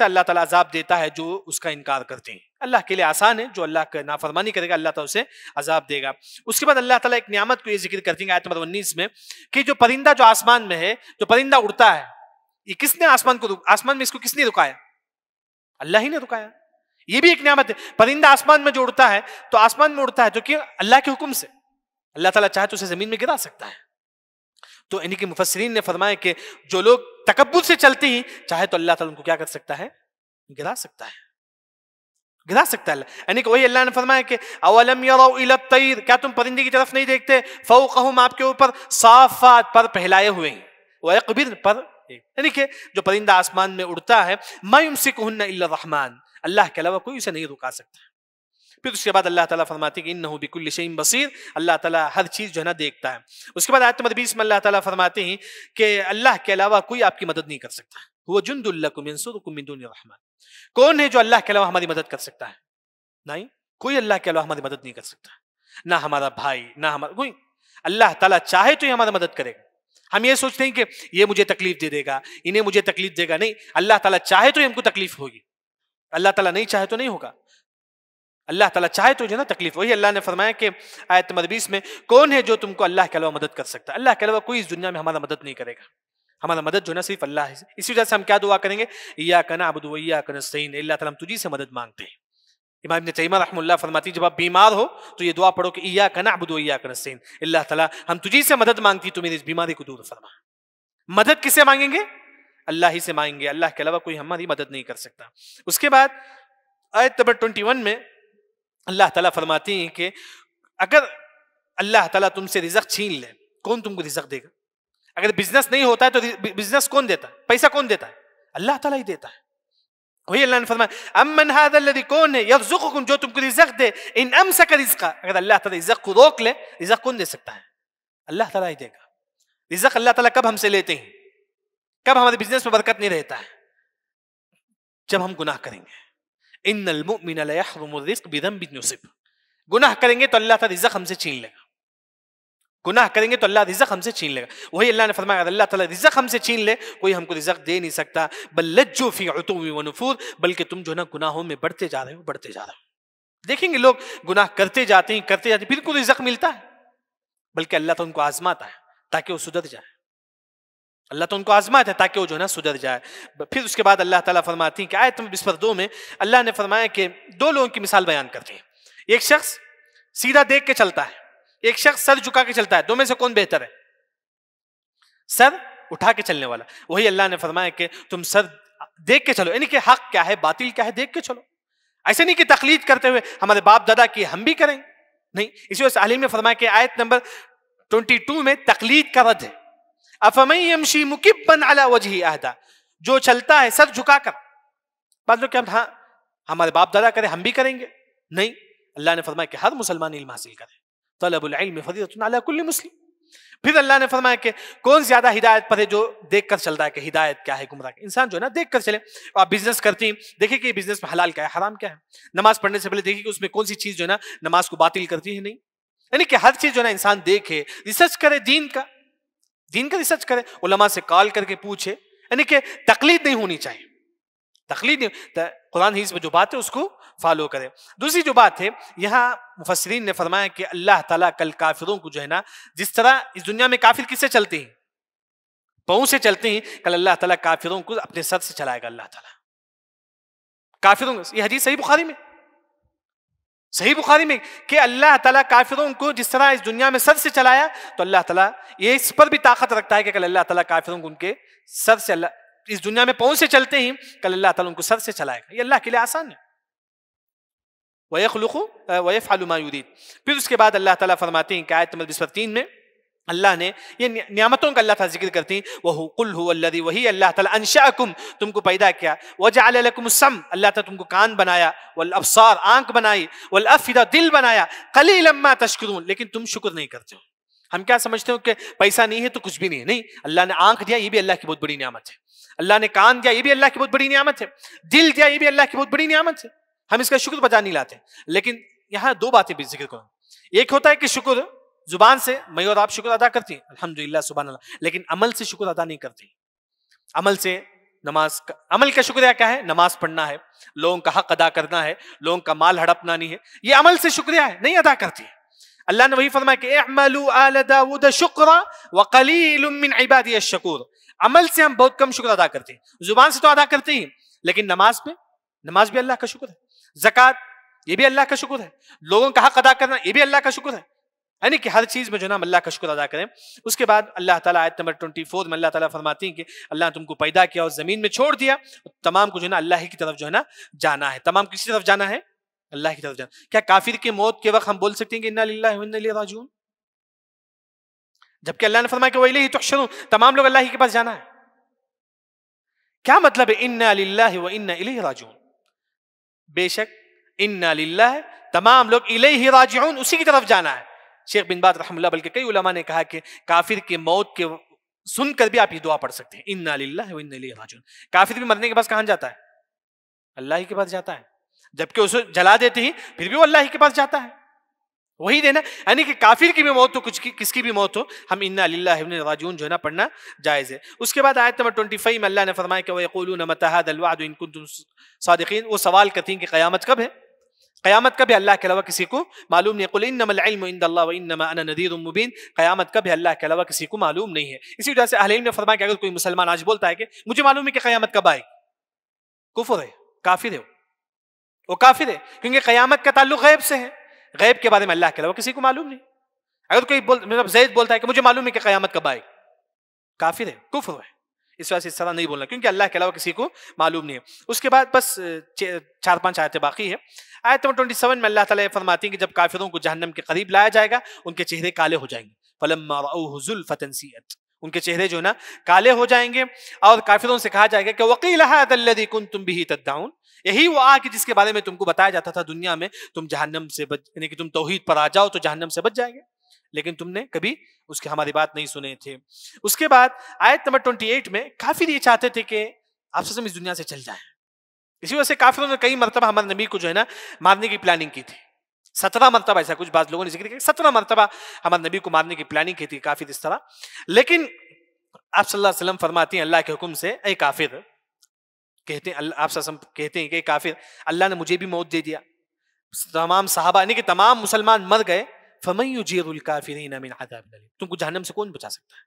اللہ تعالیٰ عذاب دیتا ہے جو اس کا انکار کرتے ہیں. اللہ کے لیے آسان ہے، جو اللہ کا نافرمانی کرے گا اللہ تعالیٰ اسے عذاب دے گا. اس کے بعد اللہ تعالیٰ ایک نعمت کو یہ ذکر کرتے ہیں آیت نمبر 19 میں کہ جو پرندہ جو آسمان میں ہے، جو پرندہ اڑتا ہے، یہ کس نے آسمان میں اس کو کس نے رکایا؟ اللہ ہی نے رکایا. یہ بھی ایک نعمت ہے. پرندہ آسمان میں جو اڑتا ہے تو آسمان میں اڑتا ہے تو کہ اللہ کے حکم سے. اللہ تعالیٰ چاہے تو اسے زمین میں گرا سکتا ہے. تو یعنی کہ مفسرین نے فرمایا کہ جو لوگ تکبر سے چلتے ہیں چاہے تو اللہ تعالیٰ ان کو کیا کر سکتا ہے؟ گرا سکتا ہے. گرا سکتا ہے اللہ. یعنی کہ وہی اللہ نے فرمایا کہ اولم یروا الی الطیر، کیا تم پرندے کی طرف نہیں دیکھتے؟ فوقہم، آپ کے اوپر، صافات، پر پھیلائے ہوئے ہیں، ویقبضن، پر، یعنی کہ جو پرندہ آسمان میں اڑتا ہے، ما یمسکہن الا الرحمن، اللہ کے علاوہ کوئی اسے نہیں رکا سکتا. پھر اس کے بعد اللہ تعالیٰ فرماتے ہیں کہ انہ بکل شیء بصیر، اللہ تعالیٰ ہر چیز جو ہے نا دیکھتا ہے. اس کے بعد آیت نمبر 20 میں اللہ تعالیٰ فرماتے ہیں کہ اللہ کے علاوہ کوئی آپ کی مدد نہیں کر سکتا. هو جند لکم ینصرکم من دون الرحمن، کون ہے جو اللہ کے علاوہ ہماری مدد کر سکتا ہے؟ نہیں، کوئی اللہ کے علاوہ ہماری مدد نہیں کر سکتا، نہ ہمارا بھائی، نہ ہمارا کوئی. اللہ تعالیٰ چاہے تو یہ ہماری مدد کرے گا. ہم یہ سوچتے ہیں کہ یہ مجھے تکلیف دے گا، انہیں مجھے تکلیف دے گا. نہیں، اللہ تعالیٰ چاہے تو ہم کو تکلیف ہوگی، اللہ تعالیٰ نہیں چاہے تو نہیں ہوگا. اللہ تعالیٰ چاہے تو جو نا تکلیف. وہی اللہ نے فرمایا کہ آیت نمبر 20 میں کون ہے جو تم کو اللہ کے علاوہ مدد کر سکتا ہے؟ اللہ کے علاوہ کوئی اس دنیا میں ہمارا مدد نہیں کرے گا. ہمارا مدد جو نا صرف اللہ ہے. اسی وجہ سے ہم کیا دعا کریں گے؟ ایاک نعبد و ایاک نستعین، اللہ تعالیٰ ہم تجھی سے مدد مانگتے ہیں. امام ابن تیمیہ رحمہ اللہ فرماتی جب آپ بیمار ہو تو یہ دعا پڑھو کہ ایاک نعبد و ایاک نستعین، اللہ تعالیٰ ہم تجھی سے مدد مانگتی، تو میری اس بیماری کو دور فرما. مدد کسے مانگیں گے؟ اللہ ہی سے مانگیں گے. اللہ کے علاوہ کوئی ہماری مدد نہیں کر سکتا. اس کے بعد آیت نمبر 21 میں اللہ تعالیٰ فرماتے ہیں کہ اگر اللہ تعالیٰ تم سے رزق چھین لے، کون تم کو رزق دے گا؟ اگر بزنس نہیں ہوتا ہے تو بزنس کون دیتا ہے؟ پیسہ کون دیتا ہے؟ اللہ تعالیٰ ہی دیتا ہے. وہی اللہ نے فرمایا امن ھذا الذی، کون ہے یرزقکم، جو تم کو رزق دے، ان امسک رزقا، اگر اللہ تعالیٰ رزق کو روک لے، رزق کون دے سکتا ہے؟ اللہ تعالیٰ ہی دے گا. رزق اللہ تعالیٰ کب ہم سے لیتے ہیں؟ کب ہمارے بزنس میں برکت نہیں رہتا ہے؟ جب ہم گناہ کریں گے. ان المؤمن لا يحرم الرزق بذنب يصب، گناہ کریں گے تو اللہ تعالیٰ رزق ہم سے چھین لے گا. گناہ کریں گے تو اللہ رزق ہم سے چھین لے گا. وہی اللہ نے فرمایا اگر اللہ تعالیٰ رزق ہم سے چھین لے کوئی ہم کو رزق دے نہیں سکتا. بل لجوا فی عتو ونفور، بلکہ تم جو ہے نا گناہوں میں بڑھتے جا رہے ہو، بڑھتے جا رہے ہو. دیکھیں گے لوگ گناہ کرتے جاتے ہیں، کرتے جاتے ہیں، پھر کوئی رزق ملتا ہے، بلکہ اللہ تو ان کو آزماتا ہے تاکہ وہ سدھر جائے. اللہ تو ان کو آزماتا ہے تاکہ وہ جو ہے نا سدھر جائے. پھر اس کے بعد اللہ تعالیٰ فرماتی ہیں کہ آیت نمبر 22 میں اللہ نے فرمایا کہ دو لوگوں کی مثال بیان کرتے ہیں. ایک شخص سیدھا دیکھ کے چلتا ہے، ایک شخص سر جھکا کے چلتا ہے. دو میں سے کون بہتر ہے؟ سر اٹھا کے چلنے والا. وہی اللہ نے فرمایا کہ تم سر دیکھ کے چلو، یعنی کہ حق کیا ہے باطل کیا ہے دیکھ کے چلو. ایسے نہیں کہ تقلید کرتے ہوئے ہمارے باپ دادا کی ہم بھی کریں، نہیں. اسی وجہ سے عالم نے فرمایا کہ آیت نمبر 22 میں تقلید کا رد ہے. افمن یمشی مکبا علی وجہہ اہدی، جو چلتا ہے سر جھکا کر. بعض لوگ کیا ہاں ہمارے باپ دادا کرے ہم بھی کریں گے، نہیں. اللہ نے فرمایا کہ ہر مسلمان علم حاصل کرے، طلب العلم فریضۃ علی کل مسلم. پھر اللہ نے فرمایا کہ کون زیادہ ہدایت پر ہے؟ جو دیکھ کر چلتا ہے کہ ہدایت کیا ہے، گمراہ. انسان جو ہے نا دیکھ کر چلے. آپ بزنس کرتے ہیں، دیکھیں کہ بزنس میں حلال کیا ہے، حرام کیا ہے. نماز پڑھنے سے پہلے دیکھیں کہ اس میں کون سی چیز جو ہے نا نماز کو باطل کرتی ہے، نہیں. یعنی کہ ہر چیز جو ہے نا انسان دیکھے، ریسرچ کرے، دین کا ریسرچ کرے، علماء سے کال کر کے پوچھے. یعنی کہ تقلید نہیں ہونی چاہیے، تقلید نہیں. قرآن حدیث میں جو بات ہے اس کو فالو کرے. دوسری جو بات ہے یہاں مفسرین نے فرمایا کہ اللہ تعالیٰ کل کافروں کو جو ہے نا جس طرح اس دنیا میں کافر کس سے چلتے ہیں؟ پاؤں سے چلتے ہیں. کل اللہ تعالیٰ کافروں کو اپنے سر سے چلائے گا. اللہ تعالیٰ کافروں کو، یہ حدیث صحیح بخاری میں کہ اللہ تعالیٰ کافروں کو جس طرح اس دنیا میں سر سے چلایا تو اللہ تعالیٰ یہ اس پر بھی طاقت رکھتا ہے کہ کل اللہ تعالیٰ کافروں کو ان کے سر سے، اللہ اس دنیا میں پاؤں سے چلتے ہیں، کل اللہ تعالیٰ ان کو سر سے چلائے گا. یہ اللہ کے لیے آسان ہے. وَيَخْلُقُ وَيَفْعَلُ مَا يُرِيدُ. پھر اس کے بعد اللہ تعالیٰ فرماتے ہیں کہ آیت نمبر 23 میں اللہ نے یہ نعمتوں کا اللہ تعالیٰ ذکر کرتے ہیں. قُلْ هُوَ الَّذِي، وہی اللہ تعالیٰ انشأکم، تم کو پیدا کیا. وَجَعَلَ لَكُمُ السَّمْعَ، اللہ تعالیٰ تم کو کان بنایا. وَالْأَبْصَارَ، آنکھ بنائی. وَالْأَفْئِدَةَ، دل بنایا. قَلِيلًا مَا تَشْكُرُونَ، لیکن تم شکر نہیں کرتے ہو. ہم کیا سمجھتے ہو کہ پیسہ نہیں ہے تو کچھ بھی نہیں ہے. نہیں، اللہ نے آنکھ دیا، یہ بھی اللہ کی بہت بڑی نعمت ہے. اللہ نے کان دیا، یہ بھی اللہ کی بہت بڑی نعمت ہے. دل دیا، یہ بھی اللہ کی بہت بڑی نعمت ہے. ہم اس کا شکر بجا نہیں لاتے. لیکن یہاں دو باتیں بھی ذکر کروں. ایک ہوتا ہے کہ شکر زبان سے میں اور آپ شکر ادا کرتے ہیں، الحمدللہ سبحان اللہ، لیکن عمل سے شکر ادا نہیں کرتے. عمل سے نماز کا عمل کا شکریہ کیا ہے؟ نماز پڑھنا ہے، لوگوں کا حق ادا کرنا ہے، لوگوں کا مال ہڑپنا نہیں ہے، یہ عمل سے شکریہ ہے، نہیں ادا کرتی ہے۔ اللہ نے وہی فرمایا کہ اعملوا آل داود شکرا وقلیل من عبادی الشکور، عمل سے ہم بہت کم شکر ادا کرتے ہیں، زبان سے تو ادا کرتے ہیں لیکن نماز بھی اللہ کا شکر ہے، زکوٰۃ یہ بھی اللہ کا شکر ہے، لوگوں کا حق ادا کرنا یہ بھی اللہ کا شکر ہے، یعنی کہ ہر چیز میں جو ہے نا ہم اللہ کا شکر ادا کریں۔ اس کے بعد اللہ تعالیٰ آیت نمبر 24 میں اللہ تعالیٰ فرماتی ہیں کہ اللہ نے تم کو پیدا کیا اور زمین میں چھوڑ دیا، تمام کو جو ہے نا اللہ ہی کی طرف جو ہے نا جانا ہے، تمام کسی طرف جانا ہے؟ اللہ کی طرف جانا۔ کیا کافر کی موت کے وقت ہم بول سکتے ہیں کہ انا للہ و انا الیہ راجعون؟ جبکہ اللہ نے فرمایا کہ وَإِلَيْهِ تُحْشَرُونَ، تمام لوگ اللہ ہی کے پاس جانا ہے۔ کیا مطلب ہے انا للہ و انا الیہ راجعون؟ بے شک انا للہ، تمام لوگ الیہ راجعون، اسی کی طرف جانا ہے۔ شیخ بن باز رحمہ اللہ بلکہ کئی علماء نے کہا کہ کافر کی موت کے سن کر بھی آپ یہ دعا پڑھ سکتے ہیں، انا للہ و انا الیہ راجعون۔ کافر بھی مرنے کے بعد کہاں جاتا ہے؟ اللہ ہی کے پاس جاتا ہے، جبکہ اسے جلا دیتے ہیں پھر بھی وہ اللہ ہی کے پاس جاتا ہے۔ وہی دینا، یعنی کہ کافر کی بھی موت ہو، کس کی بھی موت ہو، ہم انا للہ و انا الیہ راجعون جو ہے نا پڑھنا جائز ہے۔ اس کے بعد آیت نمبر 25 میں اللہ نے فرمایا کہ وَيَقُولُونَ مَتَىٰ هَٰذَا الْوَعْدُ إِن كُنتُمْ صَادِقِينَ، وہ سوال کرتی ہیں کہ قیامت کب ہے؟ قیامت کب ہے؟ اللہ کے علاوہ کسی کو معلوم نہیں۔ قُلْ إِنَّمَا الْعِلْمُ عِندَ اللَّهِ وَإِنَّمَا أَنَا نَذِيرٌ مُّبِينٌ، قیامت کب ہے اللہ کے علاوہ کسی کو معلوم نہیں ہے۔ اسی وجہ سے اہل علم نے فرمایا کہ اگر کوئی مسلمان آج بولتا ہے کہ مجھے معلوم ہے کہ قیامت کب آئے، کفر ہے، کافر ہے، وہ کافر ہے، کیونکہ قیامت کا تعلق غیب سے ہے، غیب کے بارے میں اللہ کے علاوہ کسی کو معلوم نہیں۔ اگر کوئی مطلب زید بولتا ہے کہ مجھے معلوم ہے کہ قیامت کب آئے، کافر ہے، کفر ہے، اس وجہ سے اس طرح نہیں بولنا کیونکہ اللہ کے علاوہ کسی کو معلوم نہیں ہے۔ اس کے بعد بس 4-5 آیتیں باقی ہے۔ آیت نمبر 27 میں اللہ تعالیٰ فرماتی ہیں کہ جب کافروں کو جہنم کے قریب لایا جائے گا ان کے چہرے کالے ہو جائیں گے، فَلَمَّا رَأَوْهُ زُلْفَةً سِیئَتْ، ان کے چہرے جو ہے نا کالے ہو جائیں گے، اور کافروں سے کہا جائے گا کہ وَقِیلَ هَٰذَا الَّذِی كُنتُم بِهِ تَدَّعُونَ، یہی وہ آگ جس کے بارے میں تم کو بتایا جاتا تھا دنیا میں، تم جہنم سے بچ، یعنی کہ تم توحید پر آ جاؤ تو جہنم سے بچ جائے گے، لیکن تم نے کبھی اس کی ہماری بات نہیں سنے تھے۔ اس کے بعد آیت نمبر 28 میں کافر یہ چاہتے تھے کہ آپ سے اس دنیا سے چل جائیں، اسی وجہ سے کافروں نے کئی مرتبہ ہمارے نبی کو جو ہے نا مارنے کی پلاننگ کی تھی، 17 مرتبہ، ایسا کچھ بعض لوگوں نے ذکر کیا 17 مرتبہ ہمارے نبی کو مارنے کی پلاننگ کی تھی کافر اس طرح، لیکن آپ صلی اللہ علیہ وسلم فرماتی ہیں اللہ کے حکم سے، اے کافر، کہتے ہیں آپ صلی اللہ علیہ وسلم کہتے ہیں کہ کافر اللہ نے مجھے بھی موت دے دیا، تمام صحابہ یعنی کہ تمام مسلمان مر گئے، فَمَن يُجِيرُ الْكَافِرِينَ مِنْ عَذَابٍ أَلِيمٍ، تم کو جہنم سے کون بچا سکتا ہے؟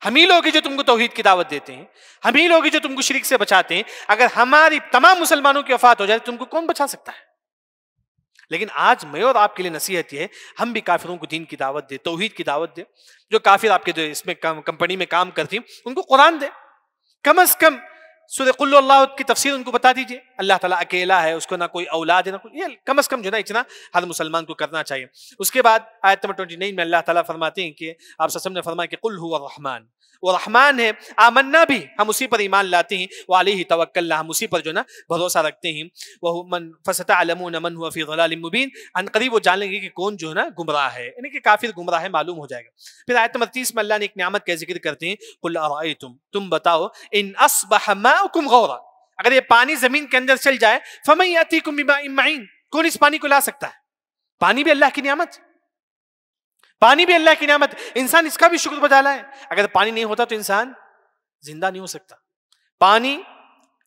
ہم ہی لوگ جو تم کو توحید کی دعوت دیتے ہیں، ہم ہی لوگ جو تم کو شرک سے بچاتے ہیں، اگر ہماری تمام مسلمانوں کی وفات ہو جائے تم کو کون بچا سکتا ہے؟ لیکن آج میں اور آپ کے لیے نصیحت یہ ہے ہم بھی کافروں کو دین کی دعوت دیں، توحید کی دعوت دیں، جو کافر آپ کے جو اس میں کمپنی میں کام کرتی ہیں ان کو قرآن دیں، کم از کم سورہ قل اللہ کی تفسیر ان کو بتا دیجئے، اللہ تعالیٰ اکیلا ہے، اس کو نہ کوئی اولاد ہے نہ کوئی، یہ کم از کم جو ہے نا اتنا ہر مسلمان کو کرنا چاہیے۔ اس کے بعد آیت نمبر 29 میں اللہ تعالیٰ فرماتے ہیں کہ آپ صلی اللہ علیہ وسلم نے فرمایا کہ قل هو الرحمن، وہ رحمان ہے، آمنا بھی، ہم اسی پر ایمان لاتے ہیں، وعلیہ توکلنا، ہم اسی پر جو ہے نا بھروسہ رکھتے ہیں، وہ من فستعلمون من هو فی ضلال مبین، ان قریب وہ جان لیں گے کہ کون جو ہے نا گمراہ ہے، یعنی کہ کافر گمراہ ہے معلوم ہو جائے گا۔ پھر آیت نمبر 30 میں اللہ نے ایک نعمت کا ذکر کرتے ہیں، قل ارأیتم، تم بتاؤ، ان اصبح ماؤکم غورا، اگر یہ پانی زمین کے اندر چل جائے، فمن یاتیکم بماء معین، کون اس پانی کو لا سکتا ہے؟ پانی بھی اللہ کی نعمت، پانی بھی اللہ کی نعمت، انسان اس کا بھی شکر بجا لائے، اگر پانی نہیں ہوتا تو انسان زندہ نہیں ہو سکتا، پانی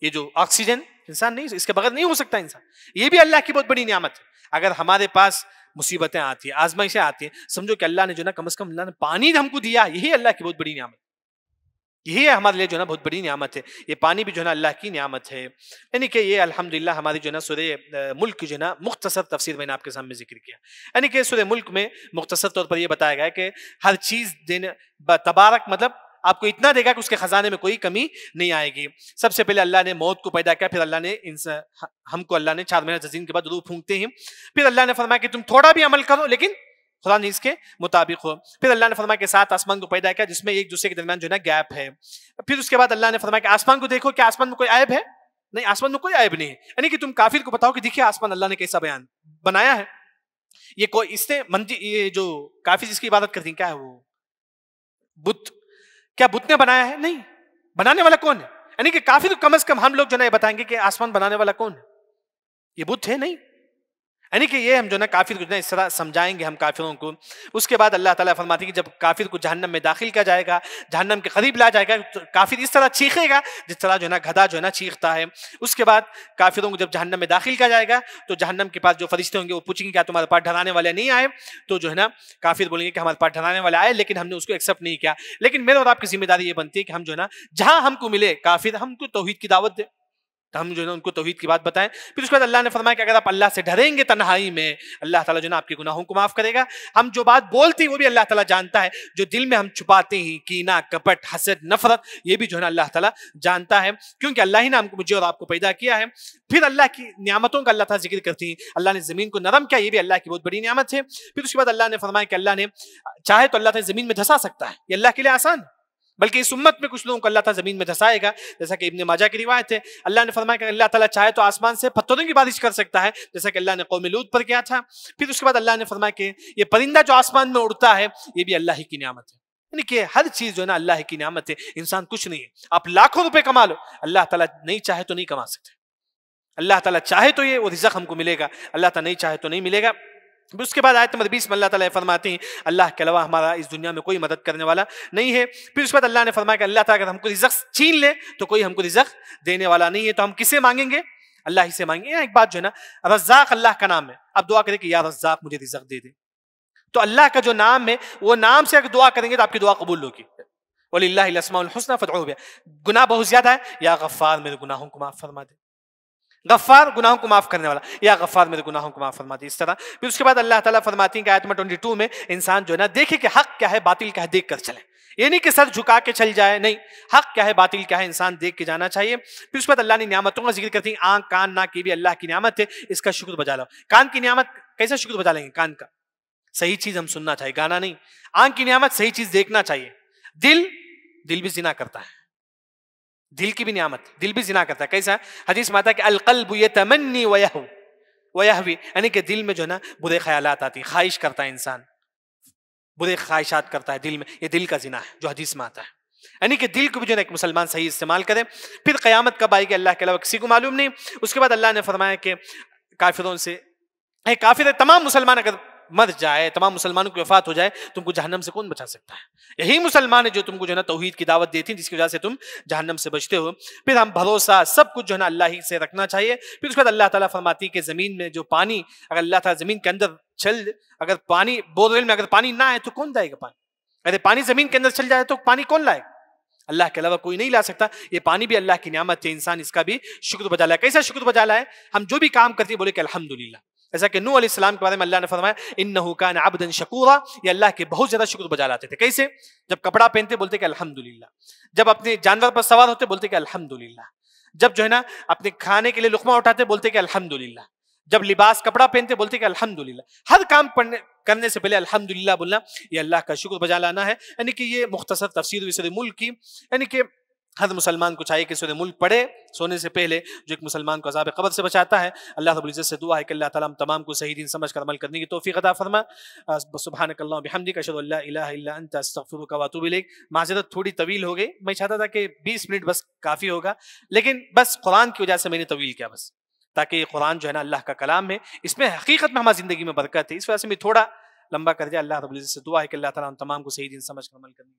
یہ جو آکسیجن انسان نہیں، اس کے بغیر نہیں ہو سکتا انسان، یہ بھی اللہ کی بہت بڑی نعمت ہے۔ اگر ہمارے پاس مصیبتیں آتی ہیں، آزمائشیں آتی ہیں، سمجھو کہ اللہ نے جو نا کم از کم اللہ نے پانی ہم کو دیا، یہی اللہ کی بہت بڑی نعمت، یہی ہے ہمارے لیے جو ہے نا بہت بڑی نعمت ہے، یہ پانی بھی جو ہے نا اللہ کی نعمت ہے۔ یعنی کہ یہ الحمدللہ ہماری جو ہے نا سورہ ملک کی جو ہے نا مختصر تفسیر میں نے آپ کے سامنے ذکر کیا، یعنی کہ سورہ ملک میں مختصر طور پر یہ بتایا گیا ہے کہ ہر چیز دینے تبارک، مطلب آپ کو اتنا دے گا کہ اس کے خزانے میں کوئی کمی نہیں آئے گی۔ سب سے پہلے اللہ نے موت کو پیدا کیا، پھر اللہ نے ہم کو اللہ نے 4 مہینہ زمین کے بعد روح پھونکتے ہیں، پھر اللہ نے فرمایا کہ تم تھوڑا بھی عمل کرو لیکن خدا نے اس کے مطابق ہو، پھر اللہ نے فرمایا کہ 7 آسمان کو پیدا کیا جس میں ایک دوسرے کے درمیان جو ہے نا گیپ ہے، پھر اس کے بعد اللہ نے فرمایا کہ آسمان کو دیکھو، کیا آسمان میں کوئی عیب ہے؟ نہیں، آسمان میں کوئی عیب نہیں ہے، یعنی کہ تم کافر کو بتاؤ کہ دیکھیے آسمان اللہ نے کیسا بنایا ہے، یہ کوئی اس نے یہ جو کافر جس کی عبادت کرتی ہیں کیا ہے وہ بت، کیا بت نے بنایا ہے؟ نہیں، بنانے والا کون ہے؟ یعنی کہ کافر کم از کم ہم لوگ جو ہے نا یہ بتائیں گے کہ آسمان بنانے والا کون ہے، یہ بت ہے نہیں، یعنی کہ یہ ہم جو ہے نا کافر کو جو ہے اس طرح سمجھائیں گے ہم کافروں کو. اس کے بعد اللہ تعالیٰ فرماتے ہیں کہ جب کافر کو جہنم میں داخل کیا جائے گا، جہنم کے قریب لا جائے گا، تو کافر اس طرح چیخے گا جس طرح جو ہے نا گدھا جو ہے نا چیختا ہے. اس کے بعد کافروں کو جب جہنم میں داخل کیا جائے گا تو جہنم کے پاس جو فرشتے ہوں گے وہ پوچھیں گے کیا تمہارے پاس ڈرانے والے نہیں آئے؟ تو جو ہے نا کافر بولیں گے کہ ہمارے پاس ڈرانے والے آئے لیکن ہم نے اس کو ایکسیپٹ نہیں کیا. لیکن میرے اور آپ کی ذمہ داری یہ بنتی ہے کہ ہم جو ہے نا جہاں ہم کو ملے کافر، ہم کو توحید کی دعوت دیں، تو ہم جو ہے نا ان کو توحید کی بات بتائیں. پھر اس کے بعد اللہ نے فرمایا کہ اگر آپ اللہ سے ڈریں گے تنہائی میں، اللہ تعالیٰ جو ہے نا آپ کے گناہوں کو معاف کرے گا. ہم جو بات بولتے ہیں وہ بھی اللہ تعالیٰ جانتا ہے، جو دل میں ہم چھپاتے ہیں کینہ، کپٹ، حسد، نفرت، یہ بھی جو ہے نا اللہ تعالیٰ جانتا ہے، کیونکہ اللہ ہی نے مجھے اور آپ کو پیدا کیا ہے. پھر اللہ کی نعمتوں کا اللہ تعالیٰ ذکر کرتی ہیں. اللہ نے زمین کو نرم کیا، یہ بھی اللہ کی بہت بڑی نعمت ہے. پھر اس کے بعد اللہ نے فرمایا کہ اللہ نے چاہے تو اللہ تعالیٰ زمین میں دھسا سکتا ہے، یہ اللہ کے لیے آسان، بلکہ اس امت میں کچھ لوگوں کو اللہ تعالیٰ زمین میں دھسائے گا، جیسا کہ ابن ماجہ کی روایت ہے. اللہ نے فرمایا کہ اللہ تعالیٰ چاہے تو آسمان سے پتھروں کی بارش کر سکتا ہے، جیسا کہ اللہ نے قوم لوط پر کیا تھا. پھر اس کے بعد اللہ نے فرمایا کہ یہ پرندہ جو آسمان میں اڑتا ہے یہ بھی اللہ ہی کی نعمت ہے. یعنی کہ ہر چیز جو ہے نا اللہ کی نعمت ہے، انسان کچھ نہیں ہے. آپ لاکھوں روپے کما لو، اللہ تعالیٰ نہیں چاہے تو نہیں کما سکتے. اللہ تعالیٰ چاہے تو یہ وہ رزق ہم کو ملے گا، اللہ تعالیٰ نہیں چاہے تو نہیں ملے گا. اس کے بعد آیت نمبر 20 میں اللہ تعالیٰ فرماتے ہیں اللہ کے علاوہ ہمارا اس دنیا میں کوئی مدد کرنے والا نہیں ہے. پھر اس کے بعد اللہ نے فرمایا کہ اللہ تعالیٰ اگر ہم کو رزق چھین لے تو کوئی ہم کو رزق دینے والا نہیں ہے، تو ہم کسے مانگیں گے؟ اللہ ہی سے مانگیں گے. ایک بات جو ہے نا رزاق اللہ کا نام ہے، اب دعا کریں کہ یا رزاق مجھے رزق دے دے. تو اللہ کا جو نام ہے وہ نام سے اگر دعا کریں گے تو آپ کی دعا قبول ہوگی. وَلِلَّهِ الْأَسْمَاءُ الْحُسْنَىٰ فَادْعُوهُ بِهَا. گناہ بہت زیادہ ہے، یا غفار میرے گناہوں کو معاف فرما دے. غفار گناہوں کو معاف کرنے والا، یا غفار میرے گناہوں کو معاف فرما دے، اس طرح. پھر اس کے بعد اللہ تعالیٰ فرماتی ہیں کہ آیت نمبر 22 میں انسان جو ہے نا دیکھے کہ حق کیا ہے باطل کیا ہے دیکھ کر چلے. یہ نہیں کہ سر جھکا کے چل جائے، نہیں، حق کیا ہے باطل کیا ہے انسان دیکھ کے جانا چاہیے. پھر اس کے بعد اللہ نے نعمتوں کا ذکر کرتی ہیں. آنکھ، کان، ناک کی بھی اللہ کی نعمت ہے، اس کا شکر بجا لو. کان کی نعمت کیسا شکر بجا لیں گے؟ کان کا صحیح چیز ہم سننا چاہیے، گانا نہیں. آنکھ کی نعمت صحیح چیز دیکھنا چاہیے. دل بھی زنا کرتا ہے، دل کی بھی نعمت، دل بھی زنا کرتا ہے. کیسا؟ حدیث میں آتا ہے کہ القلب یتمنی ویہوی، یعنی کہ دل میں جو ہے نا برے خیالات آتی ہیں، خواہش کرتا ہے انسان، برے خواہشات کرتا ہے دل میں، یہ دل کا زنا ہے جو حدیث میں آتا ہے. یعنی کہ دل کو بھی جو ہے ایک مسلمان صحیح استعمال کرے. پھر قیامت کب آئے گی اللہ کے علاوہ کسی کو معلوم نہیں. اس کے بعد اللہ نے فرمایا کہ کافروں سے کافر تمام مسلمان اگر مر جائے، تمام مسلمانوں کی وفات ہو جائے، تم کو جہنم سے کون بچا سکتا ہے؟ یہی مسلمان ہے جو تم کو جو ہے نا توحید کی دعوت دیتی ہیں، جس کی وجہ سے تم جہنم سے بچتے ہو. پھر ہم بھروسہ سب کچھ جو ہے نا اللہ ہی سے رکھنا چاہیے. پھر اس کے بعد اللہ تعالیٰ فرماتی ہے کہ زمین میں جو پانی، اگر اللہ تعالیٰ زمین کے اندر اگر پانی بورویل میں اگر پانی نہ آئے تو کون لائے گا پانی؟ اگر پانی زمین کے اندر چل جائے تو پانی کون لائے گا؟ اللہ کے علاوہ کوئی نہیں لا سکتا. یہ پانی بھی اللہ کی نعمت ہے، انسان اس کا بھی شکر بجا لائے. کیسا شکر بجا لائے؟ ہم جو بھی کام کرتے بولے کہ الحمدللہ. ایسا کہ نوح علیہ السلام کے بارے میں اللہ نے فرمایا انہ کان عبدا شکورا، یہ اللہ کے بہت زیادہ شکر بجا لاتے تھے. کیسے؟ جب کپڑا پہنتے بولتے کہ الحمدللہ، جب اپنے جانور پر سوار ہوتے بولتے کہ الحمدللہ، جب جو ہے نا اپنے کھانے کے لیے لقمہ اٹھاتے بولتے کہ الحمدللہ، جب لباس کپڑا پہنتے بولتے کہ الحمدللہ. ہر کام کرنے سے پہلے الحمدللہ بولنا یہ اللہ کا شکر بجا لانا ہے. یعنی کہ یہ مختصر تفسیر ہوئی سورہ ملک کی. یعنی کہ ہر مسلمان کو چاہیے کہ سورہ ملک پڑھے سونے سے پہلے، جو ایک مسلمان کو عذاب قبر سے بچاتا ہے. اللہ رب العزت سے دعا ہے کہ اللہ تعالیٰ ہم تمام کو صحیح دین سمجھ کر عمل کرنے کی توفیق عطا فرما. سبحانک اللہم وبحمدک اشہد ان لا الہ الا انت استغفرک واتوب الیک. معذرت تھوڑی طویل ہو گئی، میں چاہتا تھا کہ 20 منٹ بس کافی ہوگا، لیکن بس قرآن کی وجہ سے میں نے طویل کیا، بس تاکہ یہ قرآن جو ہے نا اللہ کا کلام ہے، اس میں حقیقت میں ہماری زندگی میں برکت ہے. اس وجہ سے میں تھوڑا لمبا کر دیا. اللہ رب العزت سے دعا ہے کہ اللہ تعالیٰ ہم تمام کو صحیح دین سمجھ کر عمل کرنے